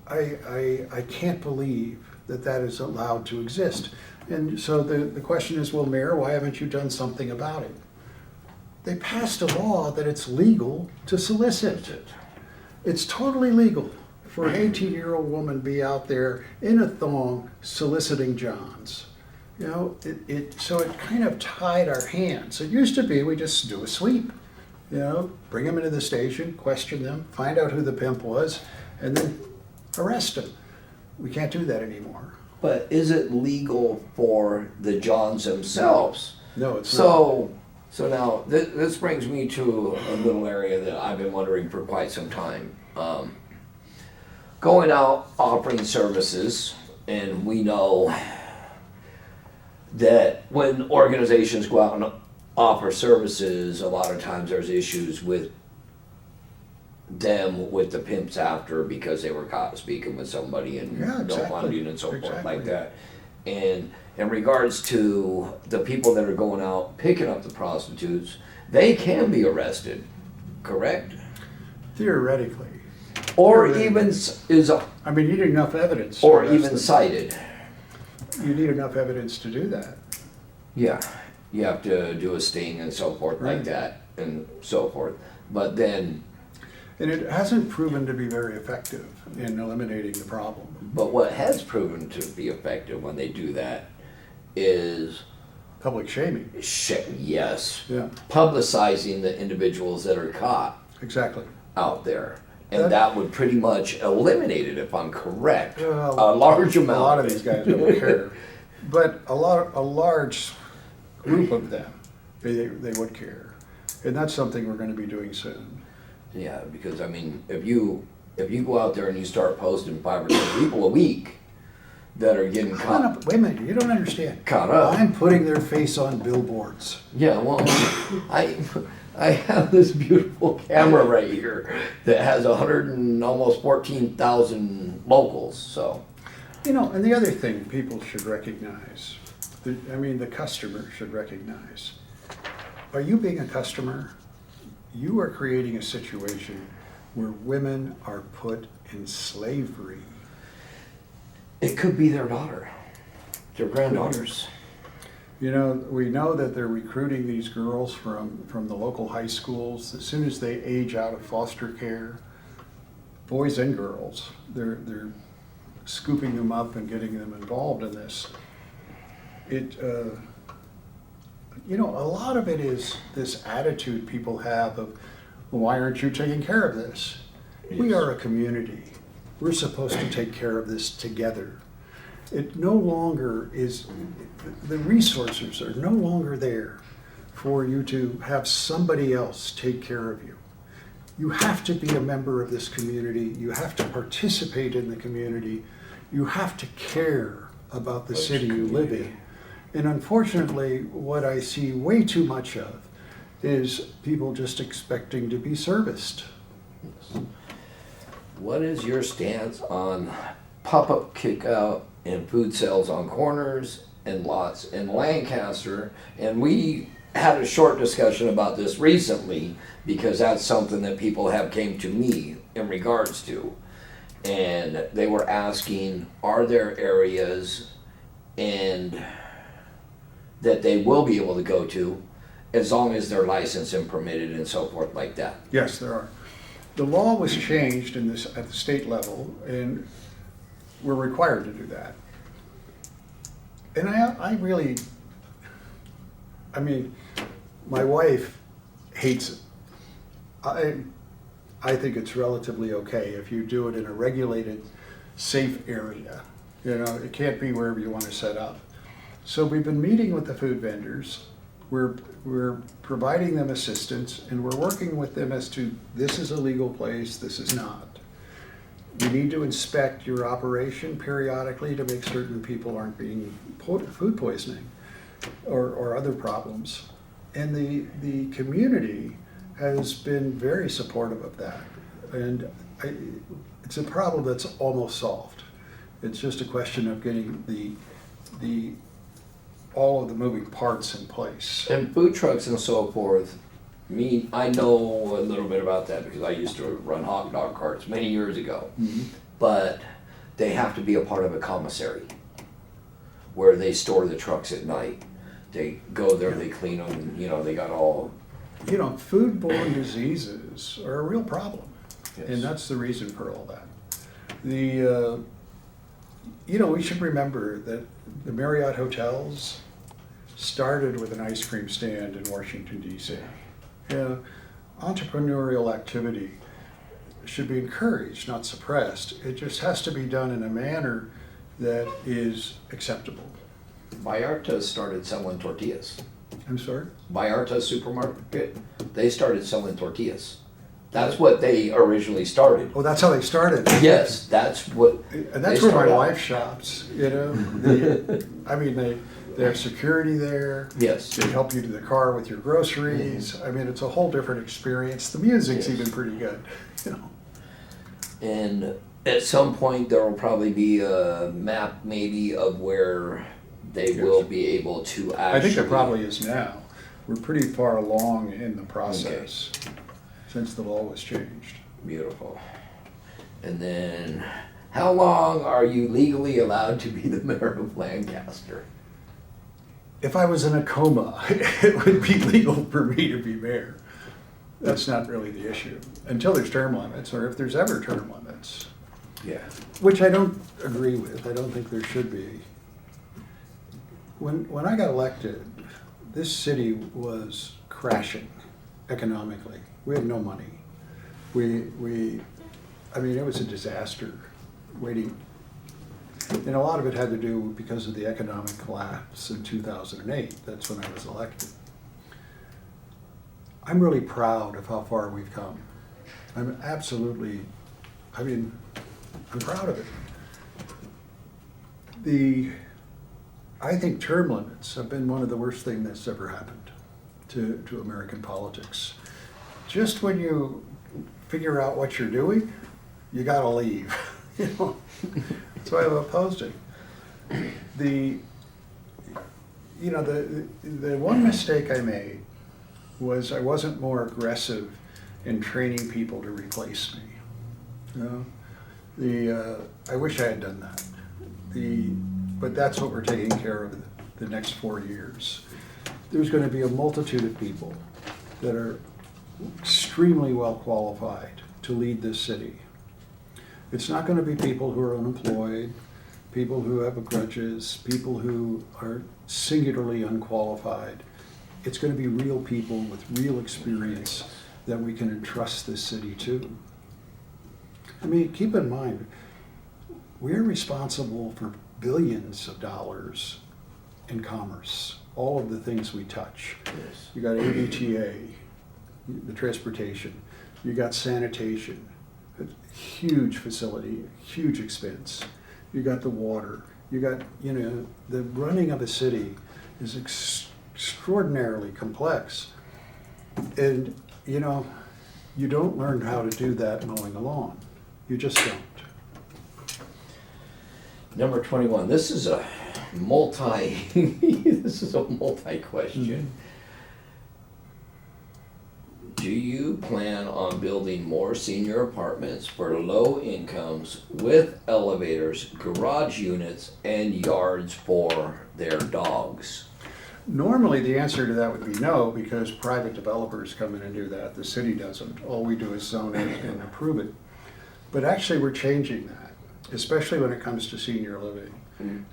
I can't believe that is allowed to exist. And so the question is, well, Mayor, why haven't you done something about it? They passed a law that it's legal to solicit. It's totally legal for an 18-year-old woman to be out there in a thong soliciting johns. You know, so it kind of tied our hands. It used to be we just do a sweep, you know, bring them into the station, question them, find out who the pimp was, and then arrest him. We can't do that anymore. But is it legal for the Johns themselves? No, it's not. So now, this brings me to a little area that I've been wondering for quite some time. Going out offering services, and we know that when organizations go out and offer services, a lot of times there's issues with them, with the pimps after, because they were caught speaking with somebody and no funding and so forth like that. And in regards to the people that are going out picking up the prostitutes, they can be arrested, correct? Theoretically. Or even I mean, you need enough evidence. Or even cited. You need enough evidence to do that. Yeah, you have to do a sting and so forth like that and so forth. But then... And it hasn't proven to be very effective in eliminating the problem. But what has proven to be effective when they do that is... Public shaming. Yes. Yeah. Publicizing the individuals that are caught. Exactly. Out there. And that would pretty much eliminate it, if I'm correct. Well, a large amount. A lot of these guys don't care. But a large group of them, they would care. And that's something we're going to be doing soon. Yeah, because I mean, if you go out there and you start posting 5 or 10 people a week that are getting caught. Wait a minute, you don't understand. Caught up. I'm putting their face on billboards. Yeah, well, I have this beautiful camera right here that has 100 and almost 14,000 locals. So, You know, and the other thing people should recognize, the customer should recognize, by you being a customer, you are creating a situation where women are put in slavery. it could be their daughter, their granddaughters. You know, we know that they're recruiting these girls from the local high schools. As soon as they age out of foster care, boys and girls, they're scooping them up and getting them involved in this. You know, a lot of it is this attitude people have of, well, why aren't you taking care of this? We are a community. We're supposed to take care of this together. It no longer is, the resources are no longer there for you to have somebody else take care of you. You have to be a member of this community. You have to participate in the community. You have to care about the city you live in. And unfortunately, what I see way too much of is people just expecting to be serviced. What is your stance on pop-up kickout and food sales on corners and lots in Lancaster? And we had a short discussion about this recently because that's something that people have came to me in regards to. And they were asking, are there areas and that they will be able to go to as long as they're licensed and permitted and so forth like that? Yes, there are. The law was changed in this at the state level, and we're required to do that. And I mean, my wife hates it. I think it's relatively okay if you do it in a regulated, safe area. You know, it can't be wherever you want to set up. So we've been meeting with the food vendors. We're providing them assistance, and we're working with them as to, this is a legal place, this is not. You need to inspect your operation periodically to make certain people aren't being food poisoning or other problems. And the community has been very supportive of that. And it's a problem that's almost solved. It's just a question of getting all of the moving parts in place. And food trucks and so forth, I know a little bit about that because I used to run hot dog carts many years ago. Mm-hmm. But they have to be a part of a commissary where they store the trucks at night. They go there, they clean them, you know, they got all... You know, foodborne diseases are a real problem. Yes. And that's the reason for all that. You know, we should remember that the Marriott hotels started with an ice cream stand in Washington, D.C. Entrepreneurial activity should be encouraged, not suppressed. It just has to be done in a manner that is acceptable. Vallarta started selling tortillas. I'm sorry? Vallarta supermarket, they started selling tortillas. That's what they originally started. Oh, that's how they started. Yes, that's what. And that's where my wife shops, you know. They have security there. Yes. They help you to the car with your groceries. Mm-hmm. I mean, it's a whole different experience. The music's even pretty good, you know. And at some point, there will probably be a map maybe of where they will be able to actually... I think there probably is now. We're pretty far along in the process since the law was changed. Beautiful. And then, how long are you legally allowed to be the mayor of Lancaster? If I was in a coma, it would be legal for me to be mayor. That's not really the issue. Until there's term limits, or if there's ever term limits. Yeah. Which I don't agree with. I don't think there should be. When I got elected, this city was crashing economically. We had no money. It was a disaster waiting. And a lot of it had to do because of the economic collapse in 2008. That's when I was elected. I'm really proud of how far we've come. I'm proud of it. I think term limits have been one of the worst things that's ever happened to American politics. Just when you figure out what you're doing, you gotta leave. That's why I've opposed it. The one mistake I made was I wasn't more aggressive in training people to replace me. I wish I had done that. But that's what we're taking care of the next 4 years. There's going to be a multitude of people that are extremely well qualified to lead this city. It's not going to be people who are unemployed, people who have grudges, people who are singularly unqualified. It's going to be real people with real experience that we can entrust this city to. I mean, keep in mind, we're responsible for billions of dollars in commerce, all of the things we touch. Yes. You got ADTA, the transportation, you got sanitation, a huge facility, huge expense. You got the water, you got, the running of a city is extraordinarily complex. And, you don't learn how to do that mowing a lawn. You just don't. Number 21. This is a multi question. Do you plan on building more senior apartments for low incomes with elevators, garage units, and yards for their dogs? Normally, the answer to that would be no, because private developers come in and do that. The city doesn't. All we do is zone it and approve it. But actually, we're changing that, especially when it comes to senior living.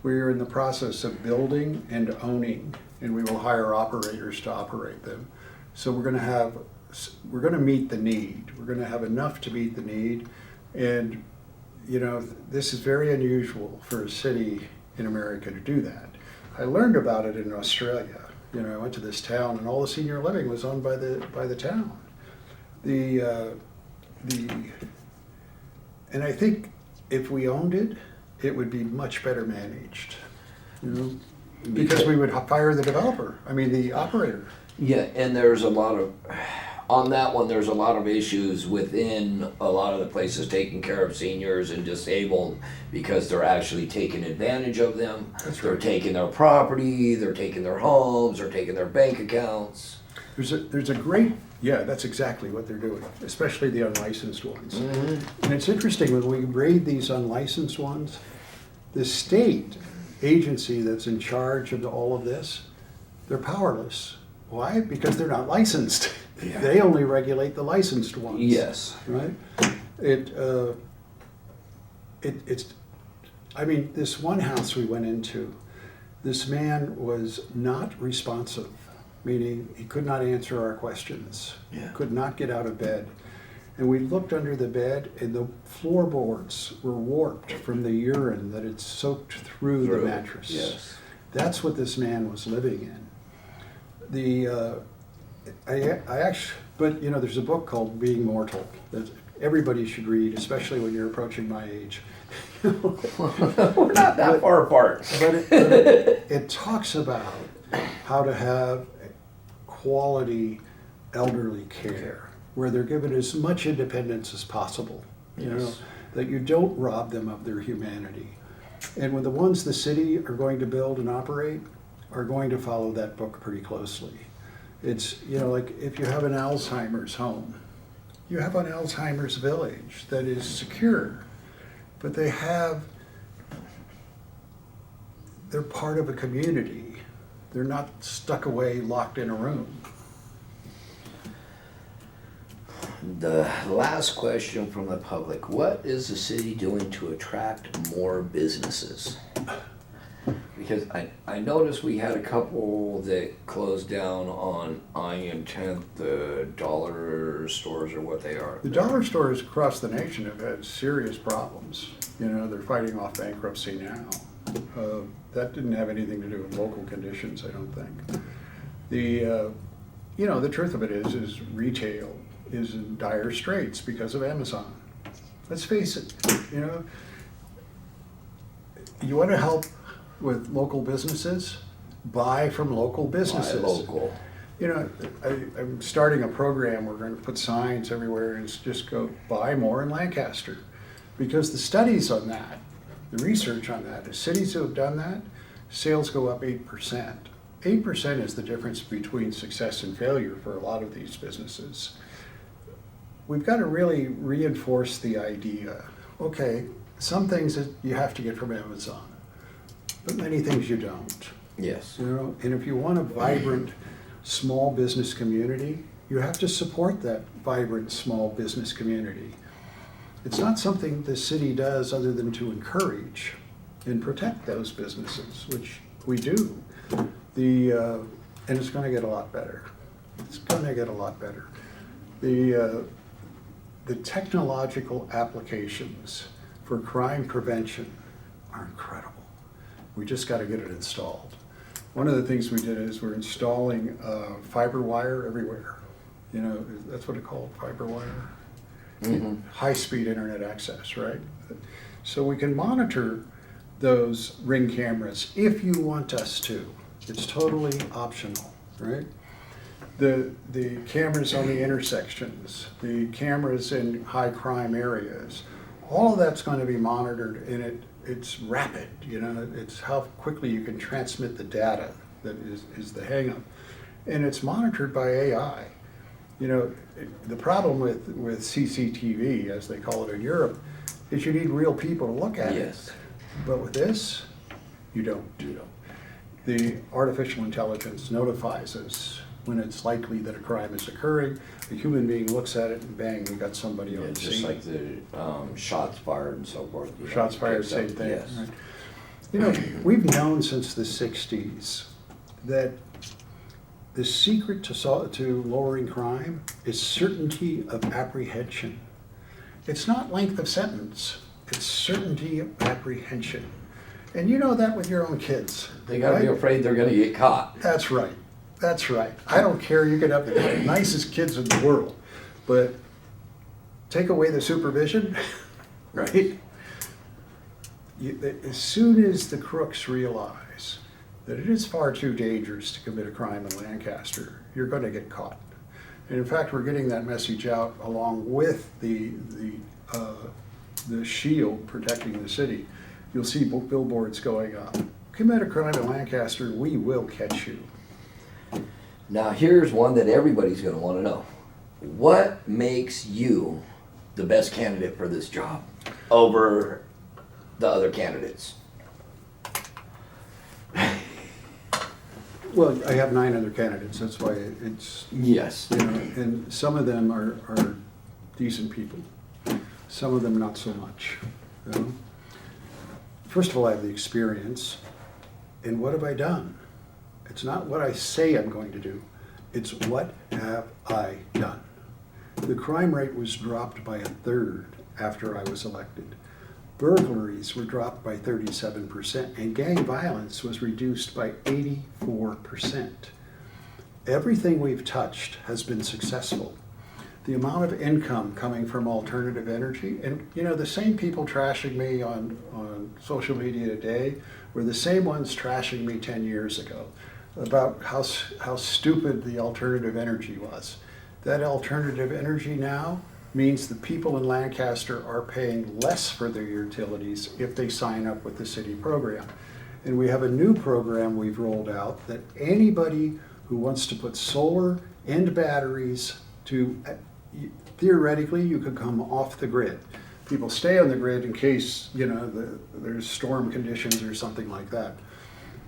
We're in the process of building and owning, and we will hire operators to operate them. So we're going to meet the need. We're going to have enough to meet the need. And, this is very unusual for a city in America to do that. I learned about it in Australia. I went to this town, and all the senior living was owned by the town. And I think if we owned it, it would be much better managed. Because we would fire the developer. The operator. Yeah, and there's a lot of issues within a lot of the places taking care of seniors and disabled because they're actually taking advantage of them. That's They're right. taking their property, they're taking their homes, they're taking their bank accounts. There's a great, that's exactly what they're doing, especially the unlicensed ones. Mm-hmm. And it's interesting, when we raid these unlicensed ones, the state agency that's in charge of all of this, they're powerless. Why? Because they're not licensed. Yeah. They only regulate the licensed ones. Yes. Right? This one house we went into, this man was not responsive, meaning he could not answer our questions, could not get out of bed. And we looked under the bed, and the floorboards were warped from the urine that had soaked through the mattress. Yes. That's what this man was living in. There's a book called Being Mortal that everybody should read, especially when you're approaching my age. We're not that far apart. But it talks about how to have quality elderly care, where they're given as much independence as possible, that you don't rob them of their humanity. And when the ones the city are going to build and operate are going to follow that book pretty closely. It's, like if you have an Alzheimer's home, you have an Alzheimer's village that is secure, but they're part of a community. They're not stuck away, locked in a room. The last question from the public: what is the city doing to attract more businesses? Because I noticed we had a couple that closed down on IM 10th, the dollar stores or what they are. The dollar stores across the nation have had serious problems. You know, they're fighting off bankruptcy now. That didn't have anything to do with local conditions, I don't think. You know, the truth of it is retail is in dire straits because of Amazon. Let's face it, you know, you want to help with local businesses? Buy from local businesses. Buy local. You know, I'm starting a program, we're going to put signs everywhere and just go buy more in Lancaster. Because the studies on that, the research on that, is cities who have done that, sales go up 8%. 8% is the difference between success and failure for a lot of these businesses. We've got to really reinforce the idea, okay, some things that you have to get from Amazon, but many things you don't. Yes. You know, and if you want a vibrant small business community, you have to support that vibrant small business community. It's not something the city does other than to encourage and protect those businesses, which we do. And it's going to get a lot better. It's going to get a lot better. The technological applications for crime prevention are incredible. We just got to get it installed. One of the things we did is we're installing fiber wire everywhere. You know, that's what it's called, fiber wire. Mm-hmm. High-speed internet access, right? So we can monitor those Ring cameras if you want us to. It's totally optional, right? The cameras on the intersections, the cameras in high crime areas, all of that's going to be monitored, and it's rapid. You know, it's how quickly you can transmit the data that is the hang-up, and it's monitored by AI. You know, the problem with CCTV, as they call it in Europe, is you need real people to look at Yes. it. But with this, you don't. The artificial intelligence notifies us when it's likely that a crime is occurring. A human being looks at it and bang, we got somebody on the scene. Just like the shots fired and so forth. You know, Shots fired, picks same up. thing. Yes. Right? You know, we've known since the 60s that the secret to lowering crime is certainty of apprehension. It's not length of sentence, it's certainty of apprehension. And you know that with your own kids. They got to right? be afraid they're going to get caught. That's right. That's right. I don't care. You could have the nicest kids in the world, but take away the supervision, right? As soon as the crooks realize that it is far too dangerous to commit a crime in Lancaster, you're going to get caught. And in fact, we're getting that message out along with the shield protecting the city. You'll see billboards going up. Commit a crime in Lancaster, we will catch you. Now here's one that everybody's going to want to know. What makes you the best candidate for this job over the other candidates? Well, I have 9 other candidates, that's why it's, Yes. you know, and some of them are decent people. Some of them not so much, you know. First of all, I have the experience, and what have I done? It's not what I say I'm going to do, it's what have I done. The crime rate was dropped by 1/3 after I was elected. Burglaries were dropped by 37%, and gang violence was reduced by 84%. Everything we've touched has been successful. The amount of income coming from alternative energy, and you know, the same people trashing me on social media today were the same ones trashing me 10 years ago about how stupid the alternative energy was. That alternative energy now means the people in Lancaster are paying less for their utilities if they sign up with the city program. And we have a new program we've rolled out that anybody who wants to put solar and batteries to, theoretically, you could come off the grid. People stay on the grid in case, you know, there's storm conditions or something like that.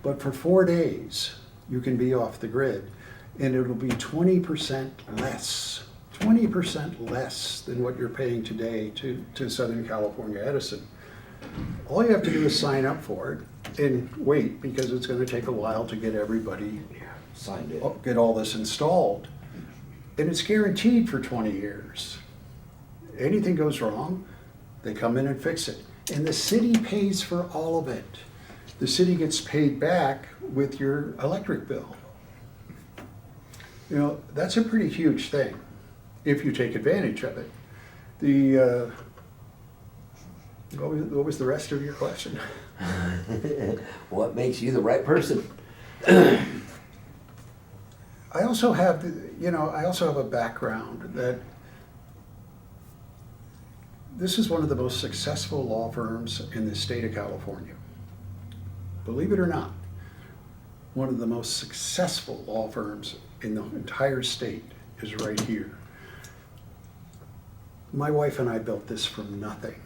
But for 4 days, you can be off the grid, and it'll be 20% less. 20% less than what you're paying today to Southern California Edison. All you have to do is sign up for it and wait, because it's going to take a while to get everybody Signed it. get all this installed. And it's guaranteed for 20 years. Anything goes wrong, they come in and fix it. And the city pays for all of it. The city gets paid back with your electric bill. You know, that's a pretty huge thing if you take advantage of it. What was the rest of your question? What makes you the right person? I also have, a background that this is one of the most successful law firms in the state of California. Believe it or not, one of the most successful law firms in the entire state is right here. My wife and I built this from nothing.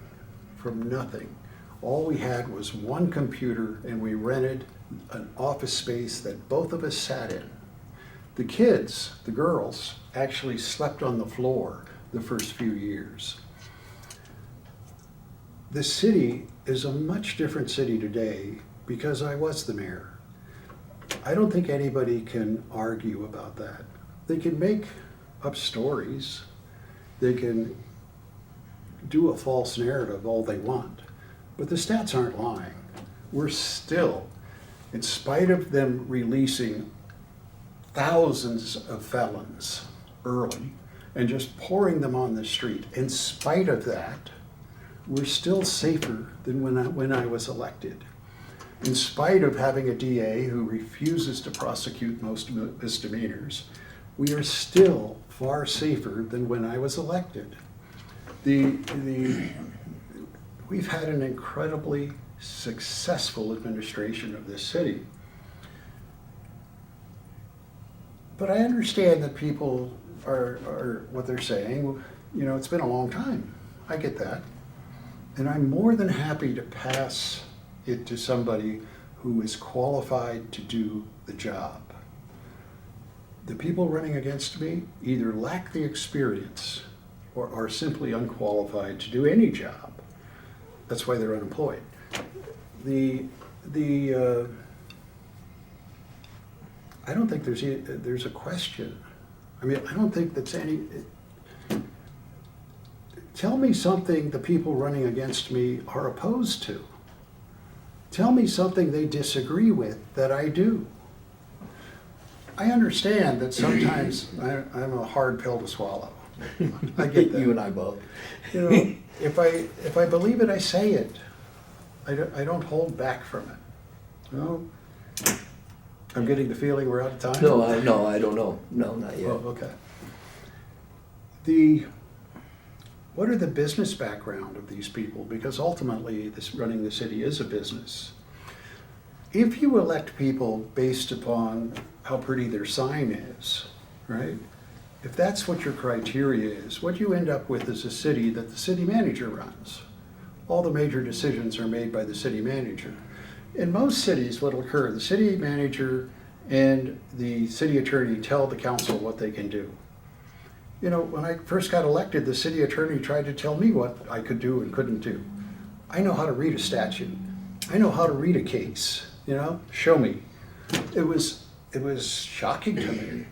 From nothing. All we had was one computer, and we rented an office space that both of us sat in. The kids, the girls, actually slept on the floor the first few years. The city is a much different city today because I was the mayor. I don't think anybody can argue about that. They can make up stories. They can do a false narrative all they want. But the stats aren't lying. We're still, in spite of them releasing thousands of felons early and just pouring them on the street, in spite of that, we're still safer than when I was elected. In spite of having a DA who refuses to prosecute most misdemeanors, we are still far safer than when I was elected. We've had an incredibly successful administration of this city. But I understand that people are what they're saying. You know, it's been a long time. I get that. And I'm more than happy to pass it to somebody who is qualified to do the job. The people running against me either lack the experience or are simply unqualified to do any job. That's why they're unemployed. I don't think there's a question. I mean, I don't think that's any. Tell me something the people running against me are opposed to. Tell me something they disagree with that I do. I understand that sometimes I'm a hard pill to swallow. I get that. You and I both. You know, if I believe it, I say it. I don't hold back from it. No, I'm getting the feeling we're out of time. No, I don't know. No, not yet. Oh, okay. What are the business background of these people? Because ultimately, running the city is a business. If you elect people based upon how pretty their sign is, right? If that's what your criteria is, what you end up with is a city that the city manager runs. All the major decisions are made by the city manager. In most cities, what will occur, the city manager and the city attorney tell the council what they can do. You know, when I first got elected, the city attorney tried to tell me what I could do and couldn't do. I know how to read a statute. I know how to read a case, you know, show me. It was shocking to me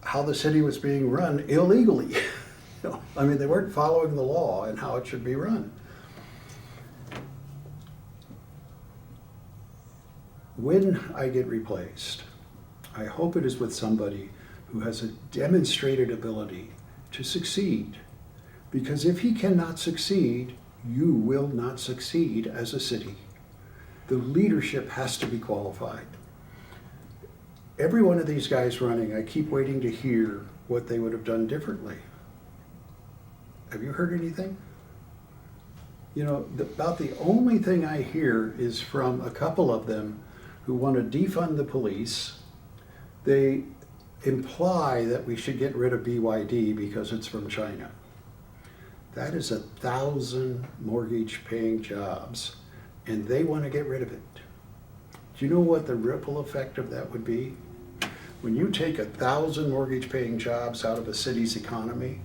how the city was being run illegally. You know, I mean, they weren't following the law and how it should be run. When I get replaced, I hope it is with somebody who has a demonstrated ability to succeed. Because if he cannot succeed, you will not succeed as a city. The leadership has to be qualified. Every one of these guys running, I keep waiting to hear what they would have done differently. Have you heard anything? You know, about the only thing I hear is from a couple of them who want to defund the police. They imply that we should get rid of BYD because it's from China. That is 1,000 mortgage-paying jobs, and they want to get rid of it. Do you know what the ripple effect of that would be? When you take 1,000 mortgage-paying jobs out of a city's economy,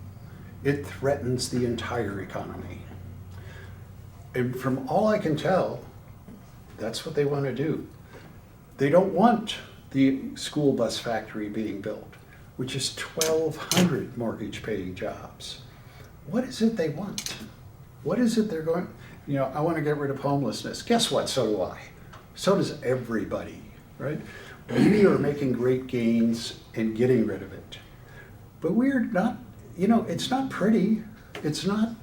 it threatens the entire economy. And from all I can tell, that's what they want to do. They don't want the school bus factory being built, which is 1,200 mortgage-paying jobs. What is it they want? What is it they're going? You know, I want to get rid of homelessness. Guess what? So do I. So does everybody, right? We are making great gains in getting rid of it. But we're not, you know, it's not pretty. It's not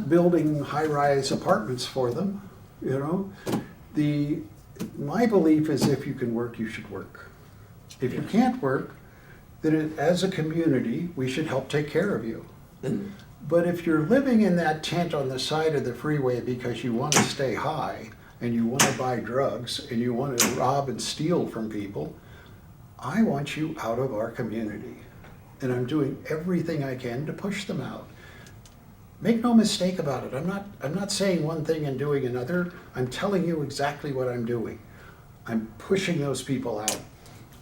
building high-rise apartments for them, you know. My belief is if you can work, you should work. If you can't work, then as a community, we should help take care of you. But if you're living in that tent on the side of the freeway because you want to stay high and you want to buy drugs and you want to rob and steal from people, I want you out of our community. And I'm doing everything I can to push them out. Make no mistake about it. I'm not saying one thing and doing another. I'm telling you exactly what I'm doing. I'm pushing those people out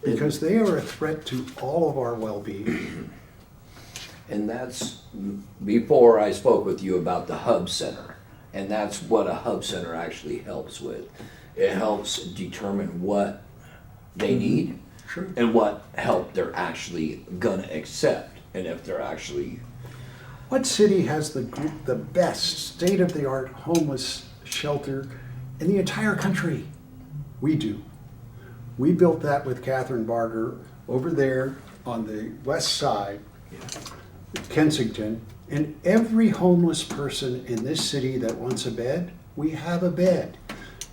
because they are a threat to all of our well-being. And that's before I spoke with you about the hub center. And that's what a hub center actually helps with. It helps determine what they need Sure. and what help they're actually gonna accept, and if they're actually. What city has the best state-of-the-art homeless shelter in the entire country? We do. We built that with Catherine Barger over there on the west side, Kensington. And every homeless person in this city that wants a bed, we have a bed.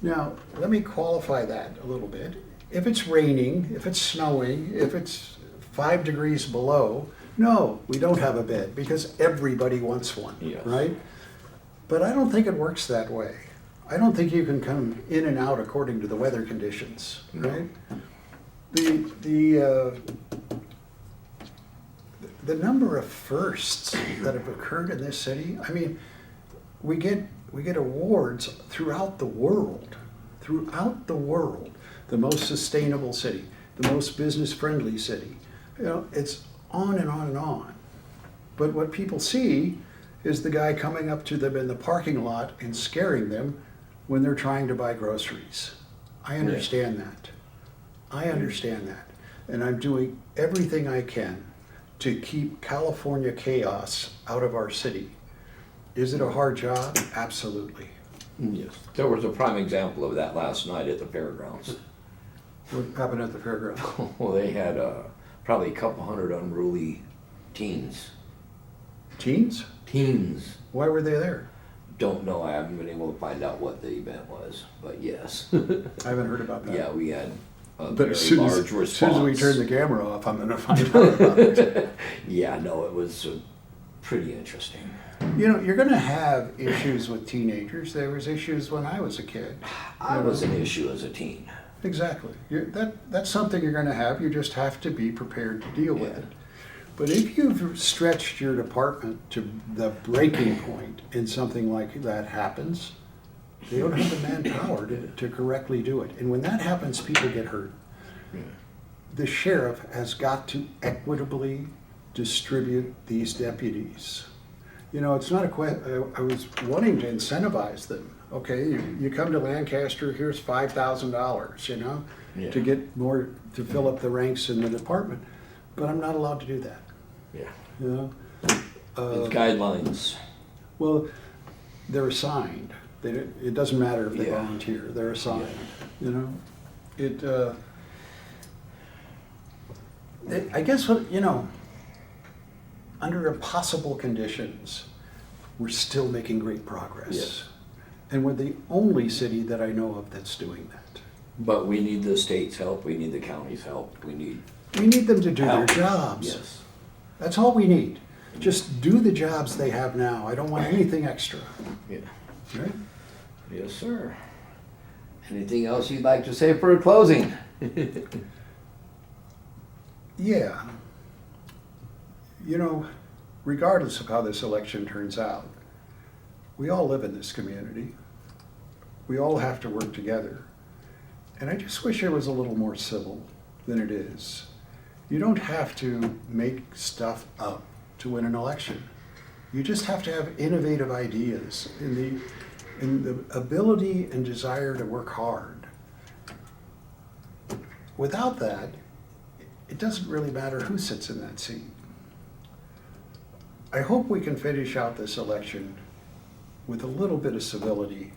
Now, let me qualify that a little bit. If it's raining, if it's snowing, if it's 5 degrees below, no, we don't have a bed because everybody wants one, Yes. right? But I don't think it works that way. I don't think you can come in and out according to the weather conditions, right? The number of firsts that have occurred in this city, I mean, we get awards throughout the world, the most sustainable city, the most business-friendly city. You know, it's on and on and on. But what people see is the guy coming up to them in the parking lot and scaring them when they're trying to buy groceries. I understand that. And I'm doing everything I can to keep California chaos out of our city. Is it a hard job? Absolutely. Yes. There was a prime example of that last night at the fairgrounds. What happened at the fairgrounds? Well, they had probably a couple hundred unruly teens. Teens? Teens. Why were they there? Don't know. I haven't been able to find out what the event was, but yes. I haven't heard about that. Yeah, we had a But very as soon large response. as soon as we turn the camera off, I'm going to find out about it. Yeah, no, it was pretty interesting. You know, you're going to have issues with teenagers. There was issues when I was a kid. I was an issue as a teen. Exactly. That's something you're going to have. You just have to be prepared to deal with Yeah. it. But if you've stretched your department to the breaking point and something like that happens, they don't have the manpower to correctly do it. And when that happens, people get hurt. Yeah. The sheriff has got to equitably distribute these deputies. You know, it's not a question. I was wanting to incentivize them. Okay, you come to Lancaster, here's $5,000, you know, Yeah. to get more, to fill up the ranks in the department. But I'm not allowed to do that, Yeah. you know. It's guidelines. Well, they're assigned. It doesn't matter if they Yeah. volunteer, they're assigned, you know. I guess, you know, under impossible conditions, we're still making great progress. Yes. And we're the only city that I know of that's doing that. But we need the state's help, we need the county's help, we need We need them to do their help. jobs. Yes. That's all we need. Just do the jobs they have now. I don't want anything extra, Yeah. right? Yes, sir. Anything else you'd like to say for a closing? Yeah. You know, regardless of how this election turns out, we all live in this community. We all have to work together. And I just wish it was a little more civil than it is. You don't have to make stuff up to win an election. You just have to have innovative ideas and the ability and desire to work hard. Without that, it doesn't really matter who sits in that seat. I hope we can finish out this election with a little bit of civility